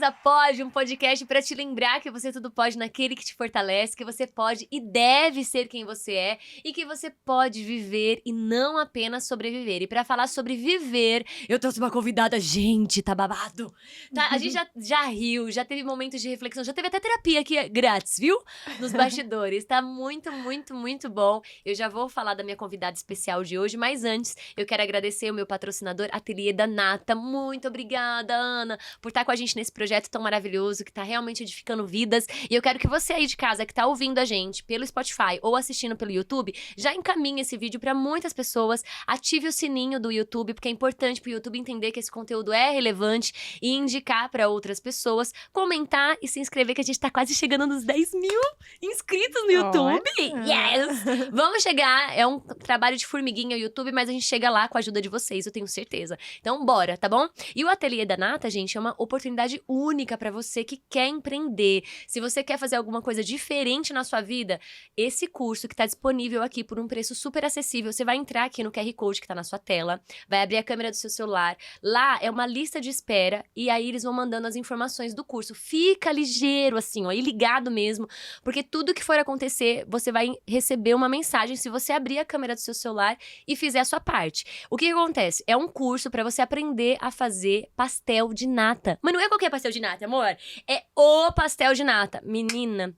Beleza Pode, um podcast para te lembrar que você tudo pode naquele que te fortalece, que você pode e deve ser quem você é e que você pode viver e não apenas sobreviver. E para falar sobre viver, eu trouxe uma convidada, gente, tá babado. Tá, a gente já riu, já teve momentos de reflexão, já teve até terapia aqui grátis, viu? Nos bastidores. Tá muito, muito, muito bom. Eu já vou falar da minha convidada especial de hoje, mas antes eu quero agradecer o meu patrocinador, Ateliê da Nata. Muito obrigada, Ana, por estar com a gente nesse projeto tão maravilhoso, que tá realmente edificando vidas. E eu quero que você aí de casa, que tá ouvindo a gente pelo Spotify ou assistindo pelo YouTube, já encaminhe esse vídeo para muitas pessoas, ative o sininho do YouTube, porque é importante pro YouTube entender que esse conteúdo é relevante e indicar para outras pessoas, comentar e se inscrever, que a gente tá quase chegando nos 10 mil inscritos no YouTube. Yes! Vamos chegar, é um trabalho de formiguinha o YouTube, mas a gente chega lá com a ajuda de vocês, eu tenho certeza. Então bora, tá bom? E o Ateliê da Nata, gente, é uma oportunidade única para você que quer empreender. Se você quer fazer alguma coisa diferente na sua vida, esse curso que tá disponível aqui por um preço super acessível, você vai entrar aqui no QR Code que tá na sua tela, vai abrir a câmera do seu celular, lá é uma lista de espera e aí eles vão mandando as informações do curso. Fica ligeiro assim, ó, e ligado mesmo, porque tudo que for acontecer, você vai receber uma mensagem se você abrir a câmera do seu celular e fizer a sua parte. O que acontece? É um curso para você aprender a fazer pastel de nata. Mas não é qualquer pastel de nata, amor. É o pastel de nata. Menina,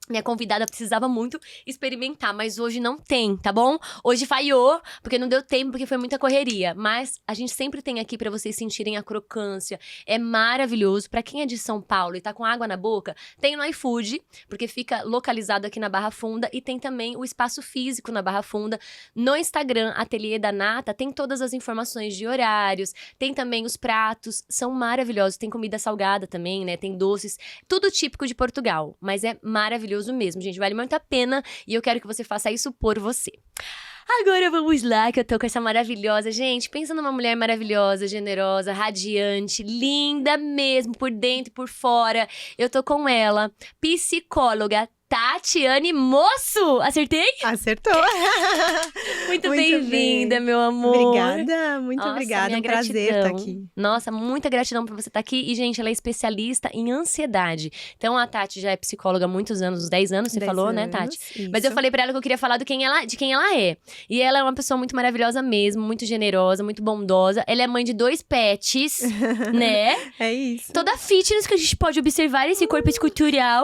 minha convidada precisava muito experimentar, mas hoje não tem, tá bom? Hoje falhou, porque não deu tempo, porque foi muita correria. Mas a gente sempre tem aqui pra vocês sentirem a crocância. É maravilhoso. Pra quem é de São Paulo e tá com água na boca, tem no iFood, porque fica localizado aqui na Barra Funda. E tem também o espaço físico na Barra Funda. No Instagram, Ateliê da Nata, tem todas as informações de horários. Tem também os pratos, são maravilhosos. Tem comida salgada também, né? Tem doces. Tudo típico de Portugal, mas é maravilhoso mesmo, gente, vale muito a pena e eu quero que você faça isso por você. Agora vamos lá, que eu tô com essa maravilhosa, gente, pensa numa mulher maravilhosa, generosa, radiante, linda mesmo, por dentro e por fora. Eu tô com ela, psicóloga Tatiane Moço! Acertei? Acertou! Muito bem-vinda, meu amor! Obrigada, muito obrigada, é um prazer estar aqui. Nossa, muita gratidão por você estar aqui. E, gente, ela é especialista em ansiedade. Então, a Tati já é psicóloga há muitos anos, uns 10 anos, você falou, né, Tati? Isso. Mas eu falei pra ela que eu queria falar de quem ela é. E ela é uma pessoa muito maravilhosa mesmo, muito generosa, muito bondosa. Ela é mãe de 2 pets, né? É isso. Toda fitness que a gente pode observar esse corpo escultural.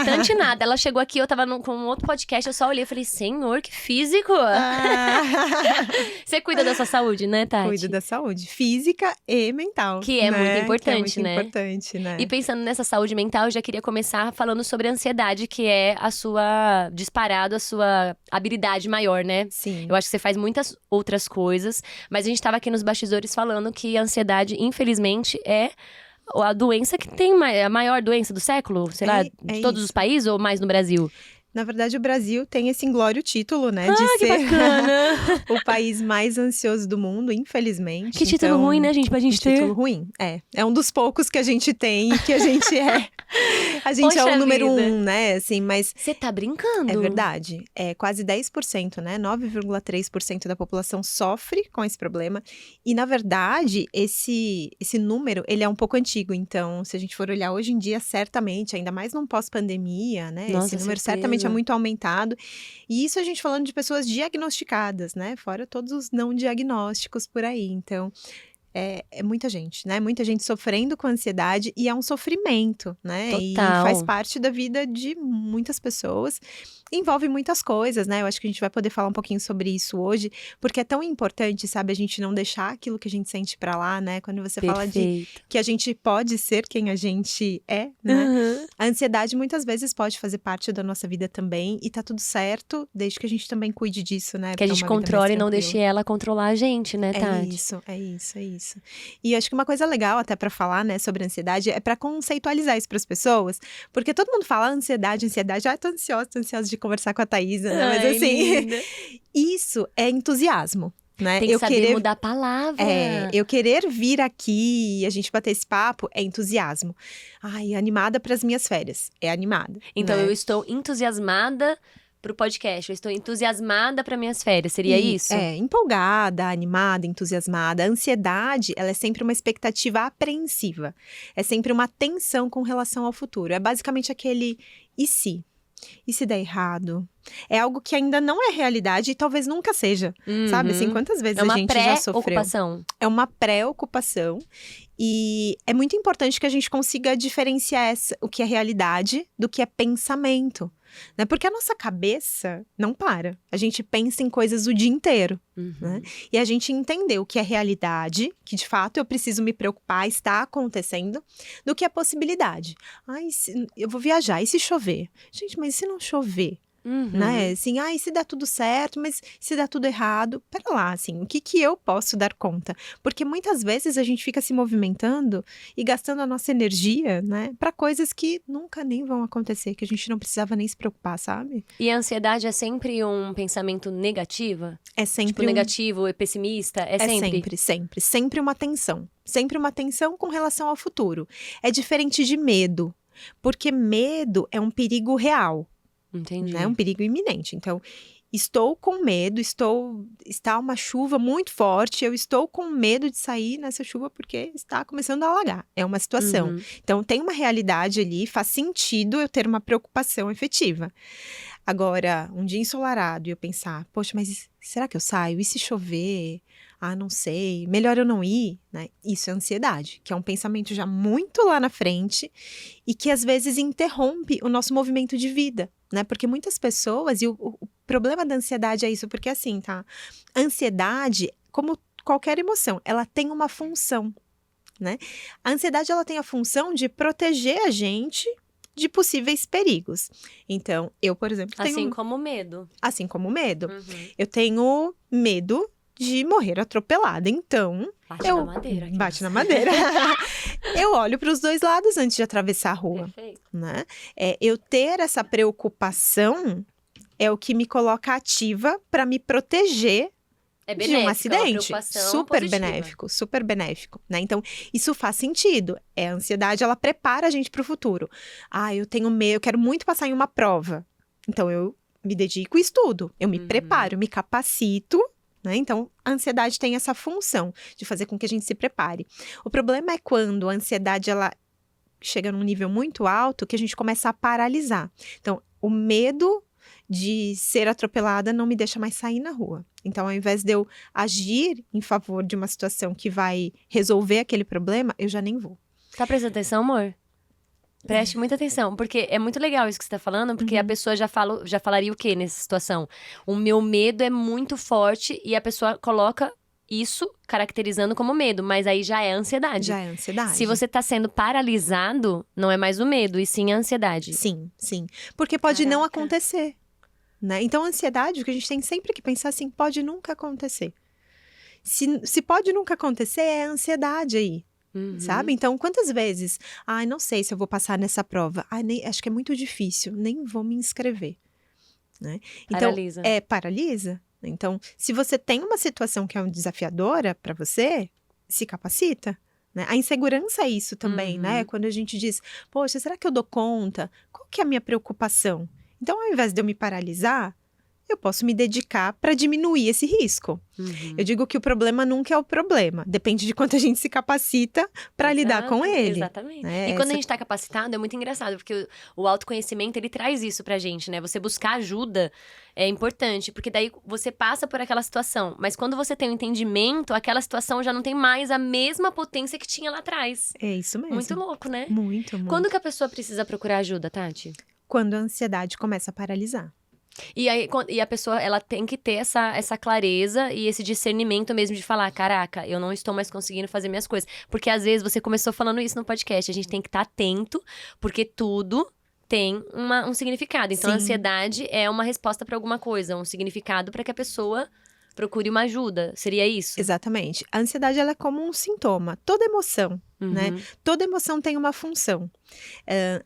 Tentante nada. Ela chegou aqui, eu tava com um outro podcast, eu só olhei e falei, senhor, que físico! Você cuida da sua saúde, né, Tati? Cuido da saúde física e mental. Que é muito importante, que é muito importante, né? E pensando nessa saúde mental, eu já queria começar falando sobre a ansiedade, que é a sua habilidade maior, né? Sim. Eu acho que você faz muitas outras coisas, mas a gente tava aqui nos bastidores falando que a ansiedade, infelizmente, é a doença que tem a maior doença do século, sei lá, de todos os países ou mais no Brasil? Na verdade, o Brasil tem esse inglório título, né? De ser bacana. o país mais ansioso do mundo, infelizmente. Que título ruim, né, gente? Pra gente ter. Título ruim, é um dos poucos que a gente tem e que a gente é. A gente Poxa é o número vida. 1, né? Assim, mas... Você tá brincando? É verdade. É quase 10%, né? 9,3% da população sofre com esse problema. E, na verdade, esse número, ele é um pouco antigo. Então, se a gente for olhar hoje em dia, certamente, ainda mais num pós-pandemia, né? Nossa, esse número certeza. certamente é muito aumentado. E isso a gente falando de pessoas diagnosticadas, né? Fora todos os não diagnósticos por aí. Então... É muita gente, né? Muita gente sofrendo com ansiedade e é um sofrimento, né? Total. E faz parte da vida de muitas pessoas. Envolve muitas coisas, né? Eu acho que a gente vai poder falar um pouquinho sobre isso hoje, porque é tão importante, sabe? A gente não deixar aquilo que a gente sente pra lá, né? Quando você fala de que a gente pode ser quem a gente é, né? Uhum. A ansiedade muitas vezes pode fazer parte da nossa vida também e tá tudo certo, desde que a gente também cuide disso, né? Que a gente controle e não deixe ela controlar a gente, né, Tati? É isso. E acho que uma coisa legal até pra falar, né, sobre ansiedade é pra conceitualizar isso pras pessoas, porque todo mundo fala ansiedade, tô ansiosa de conversar com a Thaisa, né? Mas assim, linda. Isso é entusiasmo. Né? Tem que saber mudar a palavra. Eu querer vir aqui e a gente bater esse papo é entusiasmo. Ai, animada pras minhas férias. É animada. Então né? eu estou entusiasmada pro podcast. Eu estou entusiasmada para minhas férias. Seria isso? É, empolgada, animada, entusiasmada. A ansiedade, ela é sempre uma expectativa apreensiva. É sempre uma tensão com relação ao futuro. É basicamente aquele e se? E se der errado? É algo que ainda não é realidade e talvez nunca seja. Sabe, assim, quantas vezes a gente já sofreu? Pré-ocupação. É uma pré-ocupação. E é muito importante que a gente consiga diferenciar o que é realidade do que é pensamento. Né? Porque a nossa cabeça não para. A gente pensa em coisas o dia inteiro. Né? E a gente entender o que é realidade, que de fato eu preciso me preocupar, está acontecendo, do que é possibilidade. Ai, eu vou viajar, e se chover? Gente, mas e se não chover? Né? Assim, e se der tudo certo, mas se der tudo errado, pera lá, assim, o que eu posso dar conta? Porque muitas vezes a gente fica se movimentando e gastando a nossa energia, né, para coisas que nunca nem vão acontecer, que a gente não precisava nem se preocupar, sabe? E a ansiedade é sempre um pensamento negativo? É sempre tipo, negativo, é pessimista? É sempre? Sempre uma tensão. Sempre uma tensão com relação ao futuro. É diferente de medo, porque medo é um perigo real. Entendi. Né? Um perigo iminente. Então, estou com medo, está uma chuva muito forte, eu estou com medo de sair nessa chuva porque está começando a alagar. É uma situação. Então, tem uma realidade ali, faz sentido eu ter uma preocupação efetiva. Agora, um dia ensolarado e eu pensar, poxa, mas será que eu saio? E se chover? Ah, não sei, melhor eu não ir, né? Isso é ansiedade, que é um pensamento já muito lá na frente e que às vezes interrompe o nosso movimento de vida, né? Porque muitas pessoas, e o problema da ansiedade é isso, porque assim, tá? A ansiedade, como qualquer emoção, ela tem uma função, né? A ansiedade, ela tem a função de proteger a gente de possíveis perigos. Então, eu, por exemplo, tenho... Assim como o medo. Assim como o medo. Eu tenho medo de morrer atropelada. Então, Bate na madeira. Bate na madeira. Eu olho para os dois lados antes de atravessar a rua. Perfeito. Né? Eu ter essa preocupação é o que me coloca ativa para me proteger de um acidente. Super positiva. benéfico, super benéfico. Né? Então, isso faz sentido. A ansiedade, ela prepara a gente para o futuro. Eu tenho medo, eu quero muito passar em uma prova. Então, eu me dedico e estudo. Eu me preparo, me capacito. Né? Então, a ansiedade tem essa função de fazer com que a gente se prepare. O problema é quando a ansiedade ela chega num nível muito alto que a gente começa a paralisar. Então, o medo de ser atropelada não me deixa mais sair na rua. Então, ao invés de eu agir em favor de uma situação que vai resolver aquele problema, eu já nem vou. Tá prestando atenção, amor? Preste muita atenção, porque é muito legal isso que você tá falando, porque a pessoa já falaria o quê nessa situação? O meu medo é muito forte e a pessoa coloca isso caracterizando como medo, mas aí já é ansiedade. Já é ansiedade. Se você tá sendo paralisado, não é mais o medo, e sim a ansiedade. Sim. Porque pode não acontecer. Né? Então, a ansiedade, o que a gente tem sempre que pensar assim, pode nunca acontecer. Se pode nunca acontecer, é a ansiedade aí. Sabe? Então, quantas vezes? Não sei se eu vou passar nessa prova. Acho que é muito difícil, nem vou me inscrever. Né? Então, Paralisa. Paralisa. Então, se você tem uma situação que é desafiadora para você, se capacita. Né? A insegurança é isso também, né? Quando a gente diz, poxa, será que eu dou conta? Qual que é a minha preocupação? Então, ao invés de eu me paralisar, eu posso me dedicar para diminuir esse risco. Eu digo que o problema nunca é o problema. Depende de quanto a gente se capacita para lidar com ele. Exatamente. E quando a gente tá capacitado, é muito engraçado, porque o autoconhecimento, ele traz isso pra gente, né? Você buscar ajuda é importante, porque daí você passa por aquela situação. Mas quando você tem o entendimento, aquela situação já não tem mais a mesma potência que tinha lá atrás. É isso mesmo. Muito louco, né? Muito. Quando que a pessoa precisa procurar ajuda, Tati? Quando a ansiedade começa a paralisar. E aí, a pessoa, ela tem que ter essa clareza e esse discernimento mesmo de falar, caraca, eu não estou mais conseguindo fazer minhas coisas. Porque às vezes, você começou falando isso no podcast, a gente tem que estar atento, porque tudo tem um significado. Então, a ansiedade é uma resposta para alguma coisa, um significado para que a pessoa procure uma ajuda. Seria isso? Exatamente. A ansiedade, ela é como um sintoma. Toda emoção, né? Toda emoção tem uma função.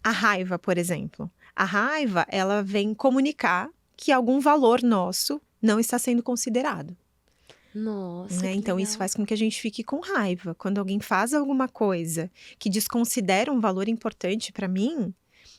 A raiva, por exemplo. A raiva, ela vem comunicar que algum valor nosso não está sendo considerado. Nossa, né? Então, legal. isso faz com que a gente fique com raiva. Quando alguém faz alguma coisa que desconsidera um valor importante para mim,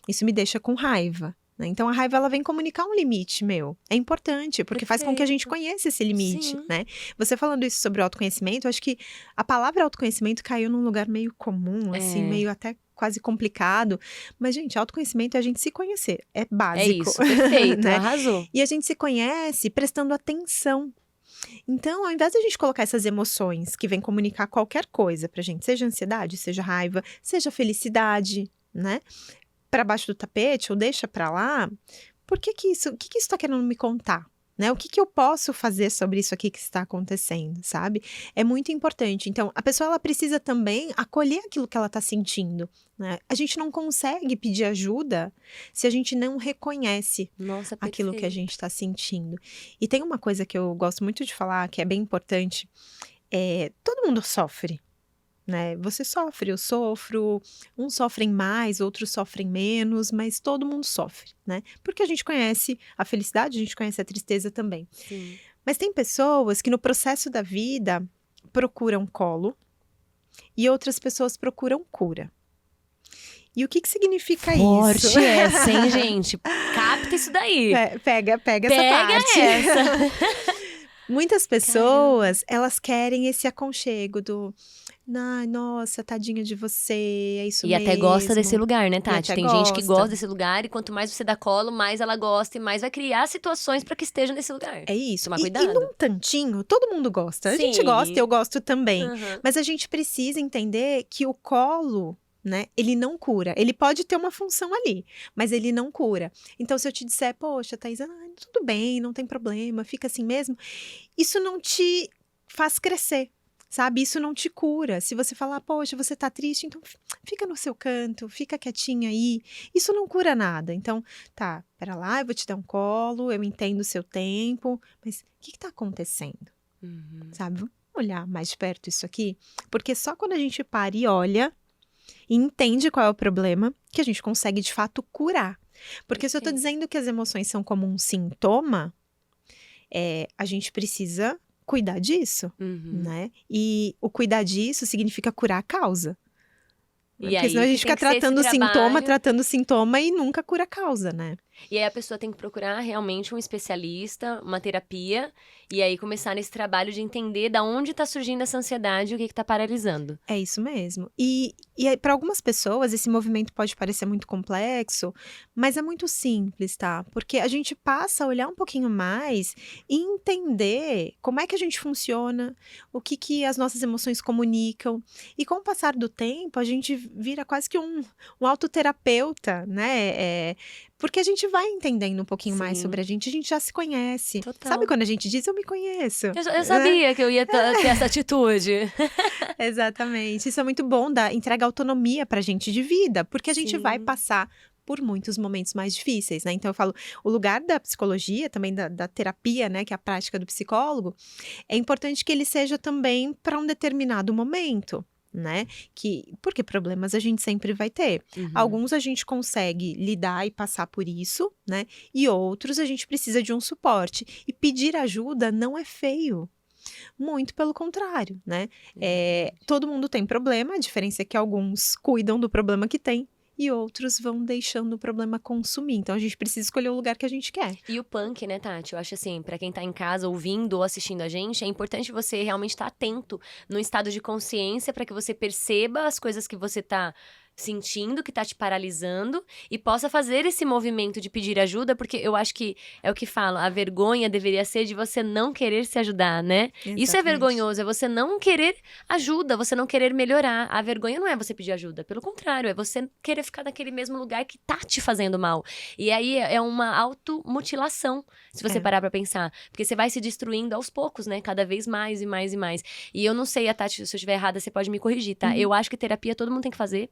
isso me deixa com raiva. né? Então, a raiva, ela vem comunicar um limite meu. É importante, porque faz com que a gente conheça esse limite, Sim. né? Você falando isso sobre autoconhecimento, eu acho que a palavra autoconhecimento caiu num lugar meio comum, assim, meio até quase complicado. Mas, gente, autoconhecimento é a gente se conhecer. É básico. É isso, perfeito, né? arrasou. E a gente se conhece prestando atenção. Então, ao invés de a gente colocar essas emoções que vêm comunicar qualquer coisa pra gente, seja ansiedade, seja raiva, seja felicidade, né? Pra baixo do tapete ou deixa pra lá, o que isso tá querendo me contar? Né? O que eu posso fazer sobre isso aqui que está acontecendo, sabe? É muito importante. Então, a pessoa, ela precisa também acolher aquilo que ela está sentindo, né? A gente não consegue pedir ajuda se a gente não reconhece Nossa, aquilo que a perfeito. gente está sentindo. E tem uma coisa que eu gosto muito de falar, que é bem importante, todo mundo sofre, né? Você sofre, eu sofro, uns sofrem mais, outros sofrem menos, mas todo mundo sofre, né? Porque a gente conhece a felicidade, a gente conhece a tristeza também. Sim. Mas tem pessoas que no processo da vida procuram colo e outras pessoas procuram cura. E o que significa Forte isso? essa, hein, gente? Capta isso daí. Pega essa Pega parte. essa. Muitas pessoas, elas querem esse aconchego do... Ai, nossa, tadinha de você, é isso E mesmo. até gosta desse lugar, né, Tati? até Tem gente que gosta. gosta desse lugar e quanto mais você dá colo, mais ela gosta e mais vai criar situações pra que esteja nesse lugar. É isso. Tomar E cuidado. num tantinho, todo mundo gosta. A gente Sim. gosta, eu gosto também. Uhum. Mas a gente precisa entender que o colo, né, ele não cura. Ele pode ter uma função ali, mas ele não cura. Então, se eu te disser, poxa, Thaís, tudo bem, não tem problema, fica assim mesmo, isso não te faz crescer. Sabe, isso não te cura. Se você falar, poxa, você tá triste, então fica no seu canto, fica quietinha aí. Isso não cura nada. Então, tá, pera lá, eu vou te dar um colo, eu entendo o seu tempo, mas o que tá acontecendo? Uhum. Sabe, vamos olhar mais de perto isso aqui? Porque só quando a gente para e olha e entende qual é o problema, que a gente consegue, de fato, curar. Porque se eu tô dizendo que as emoções são como um sintoma, a gente precisa cuidar disso, né? E o cuidar disso significa curar a causa. E Porque aí, senão a gente tem fica que ser esse tratando o sintoma e nunca cura a causa, né? E aí a pessoa tem que procurar realmente um especialista, uma terapia, e aí começar nesse trabalho de entender da onde tá surgindo essa ansiedade e o que tá paralisando. É isso mesmo. E para algumas pessoas esse movimento pode parecer muito complexo, mas é muito simples, tá? Porque a gente passa a olhar um pouquinho mais e entender como é que a gente funciona, o que as nossas emoções comunicam. E com o passar do tempo, a gente vira quase que um autoterapeuta, né? Porque a gente vai entendendo um pouquinho mais sobre a gente já se conhece. Total. Sabe quando a gente diz, eu me conheço? Eu sabia que eu ia ter essa atitude. Exatamente. Isso é muito bom, entrega autonomia pra gente de vida, porque a gente vai passar por muitos momentos mais difíceis, né? Então eu falo, o lugar da psicologia, também da terapia, né, que é a prática do psicólogo, é importante que ele seja também para um determinado momento, né? Porque problemas a gente sempre vai ter. Uhum. Alguns a gente consegue lidar e passar por isso, né? E outros a gente precisa de um suporte. E pedir ajuda não é feio. Muito pelo contrário, né? Todo mundo tem problema, a diferença é que alguns cuidam do problema que tem e outros vão deixando o problema consumir. Então, a gente precisa escolher o lugar que a gente quer. E o punk, né, Tati? Eu acho assim, pra quem tá em casa ouvindo ou assistindo a gente, é importante você realmente estar atento no estado de consciência pra que você perceba as coisas que você tá sentindo, que tá te paralisando e possa fazer esse movimento de pedir ajuda, porque eu acho que é o que falo, a vergonha deveria ser de você não querer se ajudar, né? Exatamente. Isso é vergonhoso, é você não querer ajuda, você não querer melhorar. A vergonha não é você pedir ajuda, pelo contrário, é você querer ficar naquele mesmo lugar que tá te fazendo mal. E aí é uma automutilação, se você parar pra pensar, porque você vai se destruindo aos poucos, né? Cada vez mais e mais e mais. E eu não sei, a Tati, se eu estiver errada, você pode me corrigir, tá? Eu acho que terapia todo mundo tem que fazer.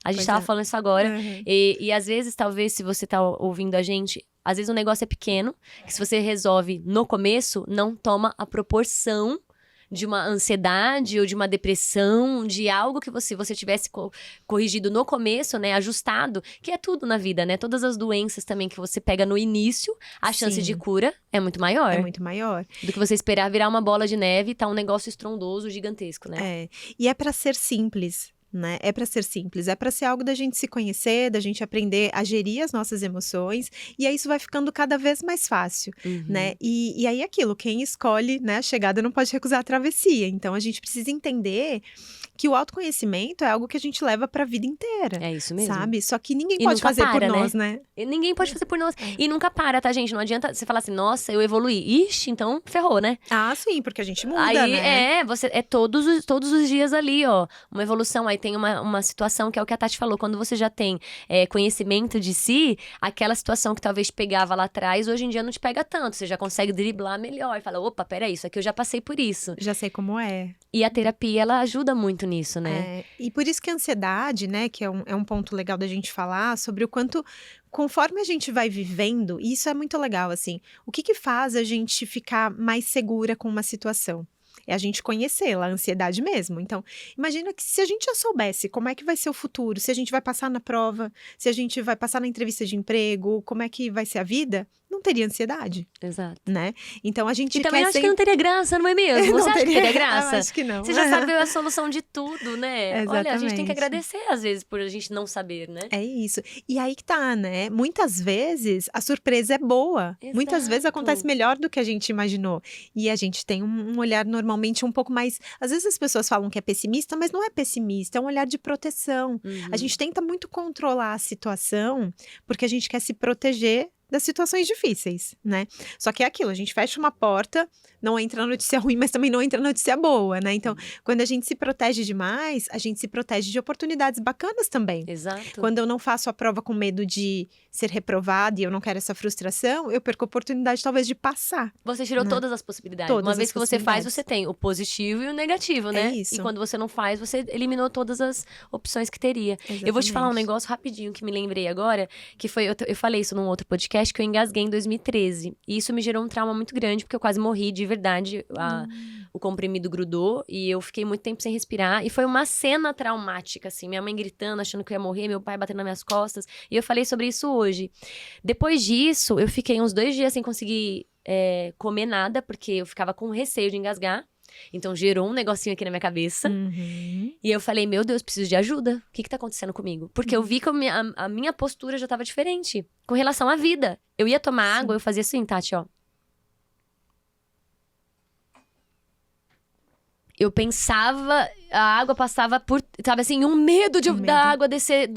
A gente tava falando isso agora. Uhum. E às vezes, talvez, se você tá ouvindo a gente, às vezes o negócio é pequeno, que se você resolve no começo, não toma a proporção de uma ansiedade ou de uma depressão, de algo que você tivesse corrigido no começo, né, ajustado, que é tudo na vida, né? Todas as doenças também que você pega no início, a chance de cura é muito maior. É muito maior. Do que você esperar virar uma bola de neve e tá um negócio estrondoso, gigantesco, né? E é pra ser simples. né? É para ser simples, é para ser algo da gente se conhecer, da gente aprender a gerir as nossas emoções, e aí isso vai ficando cada vez mais fácil, né? E aí aquilo, quem escolhe, né, a chegada não pode recusar a travessia. Então a gente precisa entender que o autoconhecimento é algo que a gente leva para a vida inteira. É isso mesmo. Sabe? Só que ninguém E pode nunca fazer por para, né? nós, né? E ninguém pode fazer por nós. E nunca para, tá, gente? Não adianta você falar assim, nossa, eu evoluí. Ixi, então ferrou, né? Ah, sim, porque a gente muda, Aí né? você todos os dias ali, ó, uma evolução. Aí tem uma situação que é o que a Tati falou, quando você já tem conhecimento de si, aquela situação que talvez pegava lá atrás, hoje em dia não te pega tanto. Você já consegue driblar melhor. Fala, opa, peraí, isso aqui eu já passei por isso. Já sei como é. E a terapia, ela ajuda muito nisso, né? E por isso que a ansiedade, né, que é um ponto legal da gente falar sobre o quanto, conforme a gente vai vivendo, e isso é muito legal, assim, o que faz a gente ficar mais segura com uma situação? É a gente conhecê-la, a ansiedade mesmo. Então, imagina que se a gente já soubesse como é que vai ser o futuro, se a gente vai passar na prova, se a gente vai passar na entrevista de emprego, como é que vai ser a vida, não teria ansiedade, Exato. né? Então a gente E também quer acho que não teria graça, não é mesmo? Você acha que teria graça? Acho que não. Você já sabe a solução de tudo, né? Olha, a gente tem que Exatamente. agradecer, às vezes, por a gente não saber, né? É isso. E aí que tá, né? Muitas vezes a surpresa é boa. Muitas vezes Exato. acontece melhor do que a gente imaginou. E a gente tem um olhar normalmente um pouco mais. Às vezes as pessoas falam que é pessimista, mas não é pessimista, é um olhar de proteção. A gente tenta muito controlar a situação porque a gente quer se proteger das situações difíceis, né? Só que é aquilo, a gente fecha uma porta, não entra notícia ruim, mas também não entra notícia boa, né? Então, quando a gente se protege demais, a gente se protege de oportunidades bacanas também. Exato. Quando eu não faço a prova com medo de ser reprovada e eu não quero essa frustração, eu perco a oportunidade talvez de passar. Você tirou né? todas as possibilidades. Todas Uma vez as que você faz, possibilidades. você tem o positivo e o negativo, né? isso. E quando você não faz, você eliminou todas as opções que teria. Eu vou te falar um negócio rapidinho que me lembrei agora, que foi, eu falei isso num outro podcast, que eu engasguei em 2013. E isso me gerou um trauma muito grande, porque eu quase morri de verdade. O comprimido grudou e eu fiquei muito tempo sem respirar. E foi uma cena traumática, assim. Minha mãe gritando, achando que eu ia morrer, meu pai batendo nas minhas costas. E eu falei sobre isso hoje. Depois disso, eu fiquei uns 2 dias sem conseguir comer nada, porque eu ficava com receio de engasgar. Então gerou um negocinho aqui na minha cabeça. E eu falei, meu Deus, preciso de ajuda. O que tá acontecendo comigo? Porque eu vi que a minha postura já tava diferente com relação à vida. Eu ia tomar água, eu fazia assim, Tati, ó. Eu pensava, a água passava por, sabe assim, um medo da água descer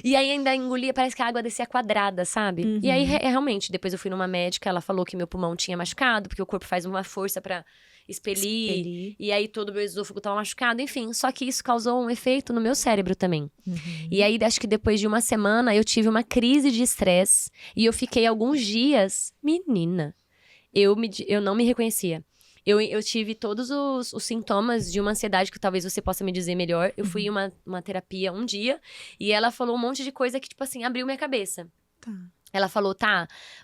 e aí ainda engolia, parece que a água descia quadrada, sabe? E aí, realmente, depois eu fui numa médica, ela falou que meu pulmão tinha machucado, porque o corpo faz uma força pra expelir. E aí todo o meu esôfago tava machucado, enfim. Só que isso causou um efeito no meu cérebro também. E aí, acho que depois de uma semana, eu tive uma crise de estresse. E eu fiquei alguns dias, menina, eu não me reconhecia. Eu tive todos os sintomas de uma ansiedade que talvez você possa me dizer melhor. Eu fui em uma terapia um dia e ela falou um monte de coisa que, tipo assim, abriu minha cabeça. Tá. Ela falou,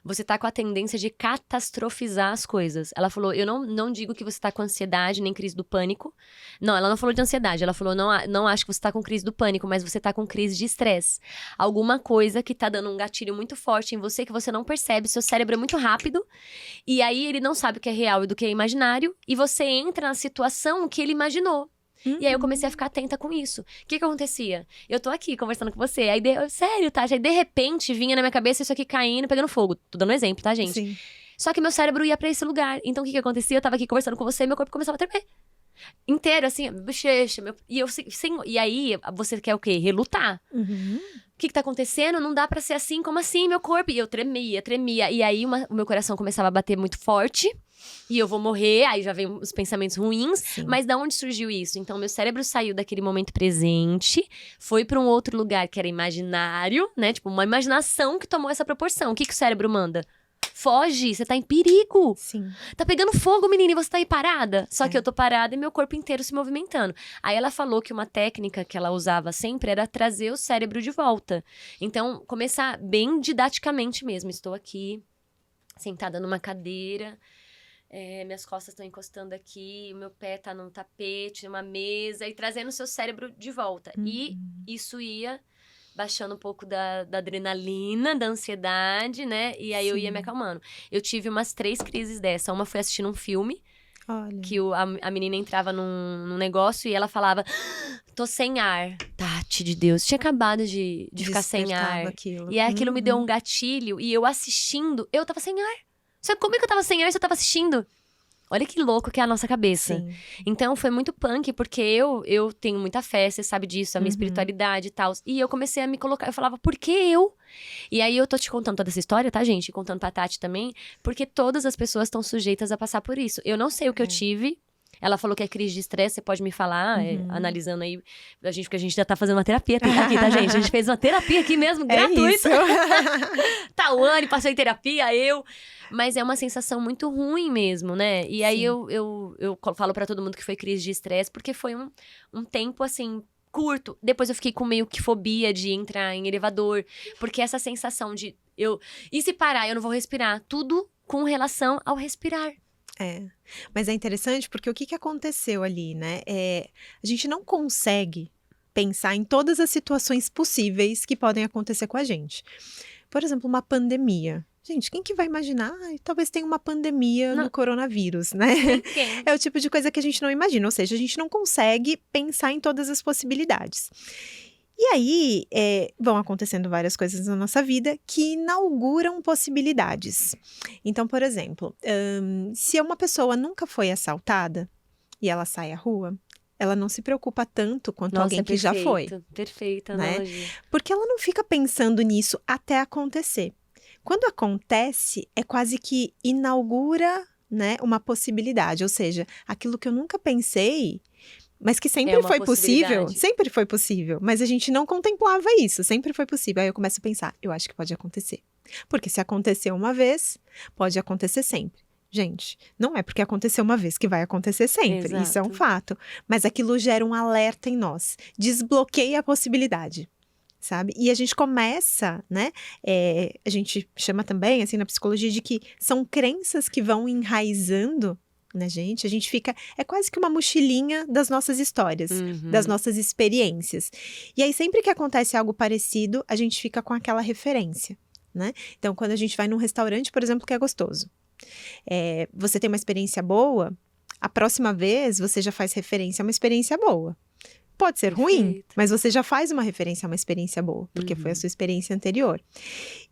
você tá com a tendência de catastrofizar as coisas. Ela falou, eu não digo que você tá com ansiedade, nem crise do pânico. Não, ela não falou de ansiedade. Ela falou, não acho que você tá com crise do pânico, mas você tá com crise de estresse. Alguma coisa que tá dando um gatilho muito forte em você, que você não percebe. Seu cérebro é muito rápido. E aí, ele não sabe o que é real e do que é imaginário. E você entra na situação que ele imaginou. E aí eu comecei a ficar atenta com isso. O que acontecia? Eu tô aqui conversando com você, aí sério, tá? Aí de repente vinha na minha cabeça isso aqui caindo, pegando fogo. Tô dando um exemplo, tá, gente? Sim. Só que meu cérebro ia pra esse lugar. Então o que acontecia? Eu tava aqui conversando com você e meu corpo começava a tremer. Inteiro, assim, bochecha. E aí você quer o quê? Relutar. O que tá acontecendo? Não dá pra ser assim, como assim, meu corpo? E eu tremia. E aí o meu coração começava a bater muito forte. E eu vou morrer, aí já vem os pensamentos ruins. Sim. Mas da onde surgiu isso? Então, meu cérebro saiu daquele momento presente, foi pra um outro lugar que era imaginário, né? Tipo, uma imaginação que tomou essa proporção. O que o cérebro manda? Foge, você tá em perigo. Sim. Tá pegando fogo, menina, e você tá aí parada. Só que eu tô parada e meu corpo inteiro se movimentando. Aí ela falou que uma técnica que ela usava sempre era trazer o cérebro de volta. Então, começar bem didaticamente mesmo. Estou aqui, sentada numa cadeira. Minhas costas estão encostando aqui, o meu pé tá num tapete, numa mesa, e trazendo o seu cérebro de volta. E isso ia baixando um pouco da adrenalina, da ansiedade, né? E aí eu ia me acalmando. Eu tive umas 3 crises dessa. Uma foi assistindo um filme. Olha. Que a menina entrava num negócio e ela falava, tô sem ar. Tati de Deus, tinha acabado de ficar sem Despertava ar. aquilo. E aí aquilo me deu Uhum. um gatilho e eu assistindo, eu tava sem ar. Sabe como é que eu tava sem ar se eu tava assistindo? Olha que louco que é a nossa cabeça. Sim. Então foi muito punk, porque eu tenho muita fé, você sabe disso, a minha espiritualidade e tal. E eu comecei a me colocar, eu falava, por que eu? E aí eu tô te contando toda essa história, tá, gente? Contando pra Tati também, porque todas as pessoas estão sujeitas a passar por isso. Eu não sei o que eu tive. Ela falou que é crise de estresse, você pode me falar, analisando aí, porque a gente já tá fazendo uma terapia aqui, tá, gente? A gente fez uma terapia aqui mesmo, gratuita. Isso. Tawane passou em terapia, eu. Mas é uma sensação muito ruim mesmo, né? E aí Sim. eu falo pra todo mundo que foi crise de estresse, porque foi um tempo, assim, curto. Depois eu fiquei com meio que fobia de entrar em elevador, porque essa sensação de e se parar, eu não vou respirar? Tudo com relação ao respirar. É, mas é interessante porque o que aconteceu ali, né? A gente não consegue pensar em todas as situações possíveis que podem acontecer com a gente. Por exemplo, uma pandemia. Gente, quem que vai imaginar? Talvez tenha uma pandemia no coronavírus, né? Ninguém. É o tipo de coisa que a gente não imagina, ou seja, a gente não consegue pensar em todas as possibilidades. E aí, vão acontecendo várias coisas na nossa vida que inauguram possibilidades. Então, por exemplo, se uma pessoa nunca foi assaltada e ela sai à rua, ela não se preocupa tanto quanto alguém que já foi. Perfeita né? analogia. Porque ela não fica pensando nisso até acontecer. Quando acontece, é quase que inaugura, né, uma possibilidade. Ou seja, aquilo que eu nunca pensei, mas que sempre uma foi possível, possibilidade. sempre foi possível, mas a gente não contemplava isso, sempre foi possível. Aí eu começo a pensar, eu acho que pode acontecer. Porque se aconteceu uma vez, pode acontecer sempre. Gente, não é porque aconteceu uma vez que vai acontecer sempre, isso é um Exato. fato. Mas aquilo gera um alerta em nós, desbloqueia a possibilidade, sabe? E a gente começa, né? A gente chama também, assim, na psicologia, de que são crenças que vão enraizando na gente. A gente fica, é quase que uma mochilinha das nossas histórias, das nossas experiências. E aí, sempre que acontece algo parecido, a gente fica com aquela referência, né? Então, quando a gente vai num restaurante, por exemplo, que é gostoso, você tem uma experiência boa, a próxima vez você já faz referência a uma experiência boa. Pode ser ruim, Perfeito. mas você já faz uma referência a uma experiência boa, porque foi a sua experiência anterior.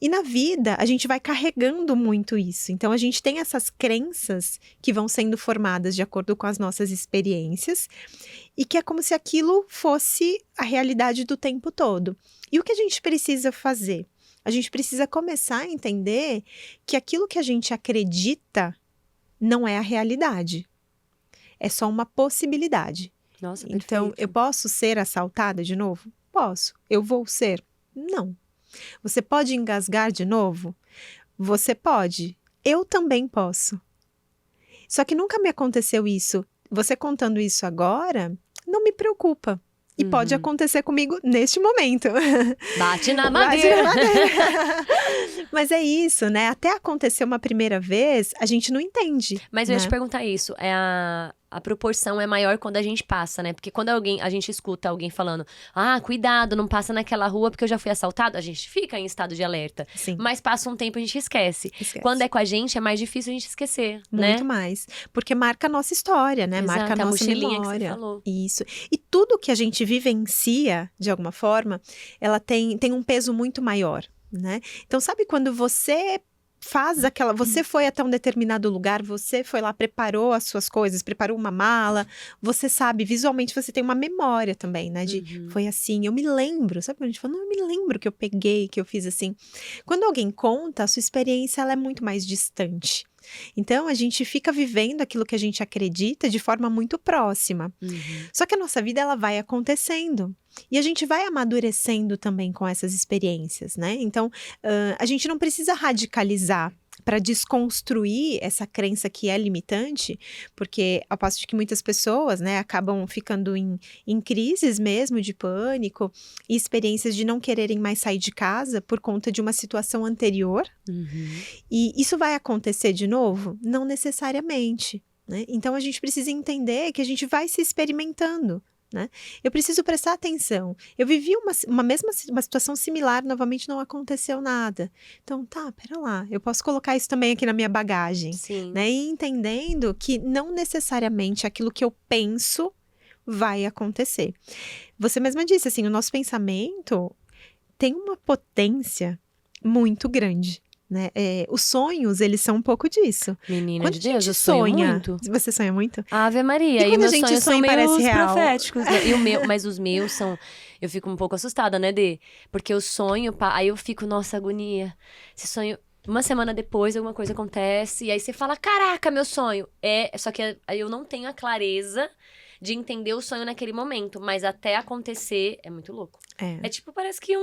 E na vida, a gente vai carregando muito isso. Então, a gente tem essas crenças que vão sendo formadas de acordo com as nossas experiências e que é como se aquilo fosse a realidade do tempo todo. E o que a gente precisa fazer? A gente precisa começar a entender que aquilo que a gente acredita não é a realidade. É só uma possibilidade. Nossa, Então, perfeito. eu posso ser assaltada de novo? Posso. Eu vou ser? Não. Você pode engasgar de novo? Você pode. Eu também posso. Só que nunca me aconteceu isso. Você contando isso agora, não me preocupa. E pode acontecer comigo neste momento. Bate na Bate madeira. na madeira. Mas é isso, né? Até acontecer uma primeira vez, a gente não entende. Mas eu né? ia te perguntar isso, a proporção é maior quando a gente passa, né? Porque quando a gente escuta alguém falando, cuidado, não passa naquela rua porque eu já fui assaltado, a gente fica em estado de alerta. Sim. Mas passa um tempo, a gente esquece. Esquece. Quando é com a gente, é mais difícil a gente esquecer, Muito né? mais. Porque marca a nossa história, né? Exato, Marca a a nossa mochilinha memória. que você falou. Isso. E tudo que a gente vivencia, de alguma forma, ela tem um peso muito maior, né? Então, sabe quando você faz aquela... Você foi até um determinado lugar, você foi lá, preparou as suas coisas, preparou uma mala, você sabe, visualmente você tem uma memória também, né? De, foi assim, eu me lembro, sabe quando a gente fala, não, eu me lembro que eu peguei, que eu fiz assim. Quando alguém conta, a sua experiência, ela é muito mais distante. Então, a gente fica vivendo aquilo que a gente acredita de forma muito próxima. Só que a nossa vida, ela vai acontecendo. E a gente vai amadurecendo também com essas experiências, né? Então, a gente não precisa radicalizar para desconstruir essa crença que é limitante, porque ao passo de que muitas pessoas, né, acabam ficando em crises mesmo de pânico e experiências de não quererem mais sair de casa por conta de uma situação anterior. E isso vai acontecer de novo? Não necessariamente, né? Então a gente precisa entender que a gente vai se experimentando né? Eu preciso prestar atenção. Eu vivi uma situação similar, novamente não aconteceu nada. Então, pera lá, eu posso colocar isso também aqui na minha bagagem, Sim. né? E entendendo que não necessariamente aquilo que eu penso vai acontecer. Você mesma disse, assim, o nosso pensamento tem uma potência muito grande, né? Os sonhos, eles são um pouco disso. Menina Quando de a Deus, gente eu sonho sonha, muito. você sonha muito? Ave Maria, E e quando a meus gente sonhos são sonha e parece meio real? proféticos, né? E o meu, mas os meus são... Eu fico um pouco assustada, né, Dê? Porque eu sonho, aí eu fico, nossa, agonia. Esse sonho... Uma semana depois, alguma coisa acontece, e aí você fala, caraca, meu sonho. Só que aí eu não tenho a clareza de entender o sonho naquele momento, mas até acontecer, é muito louco. É tipo, parece que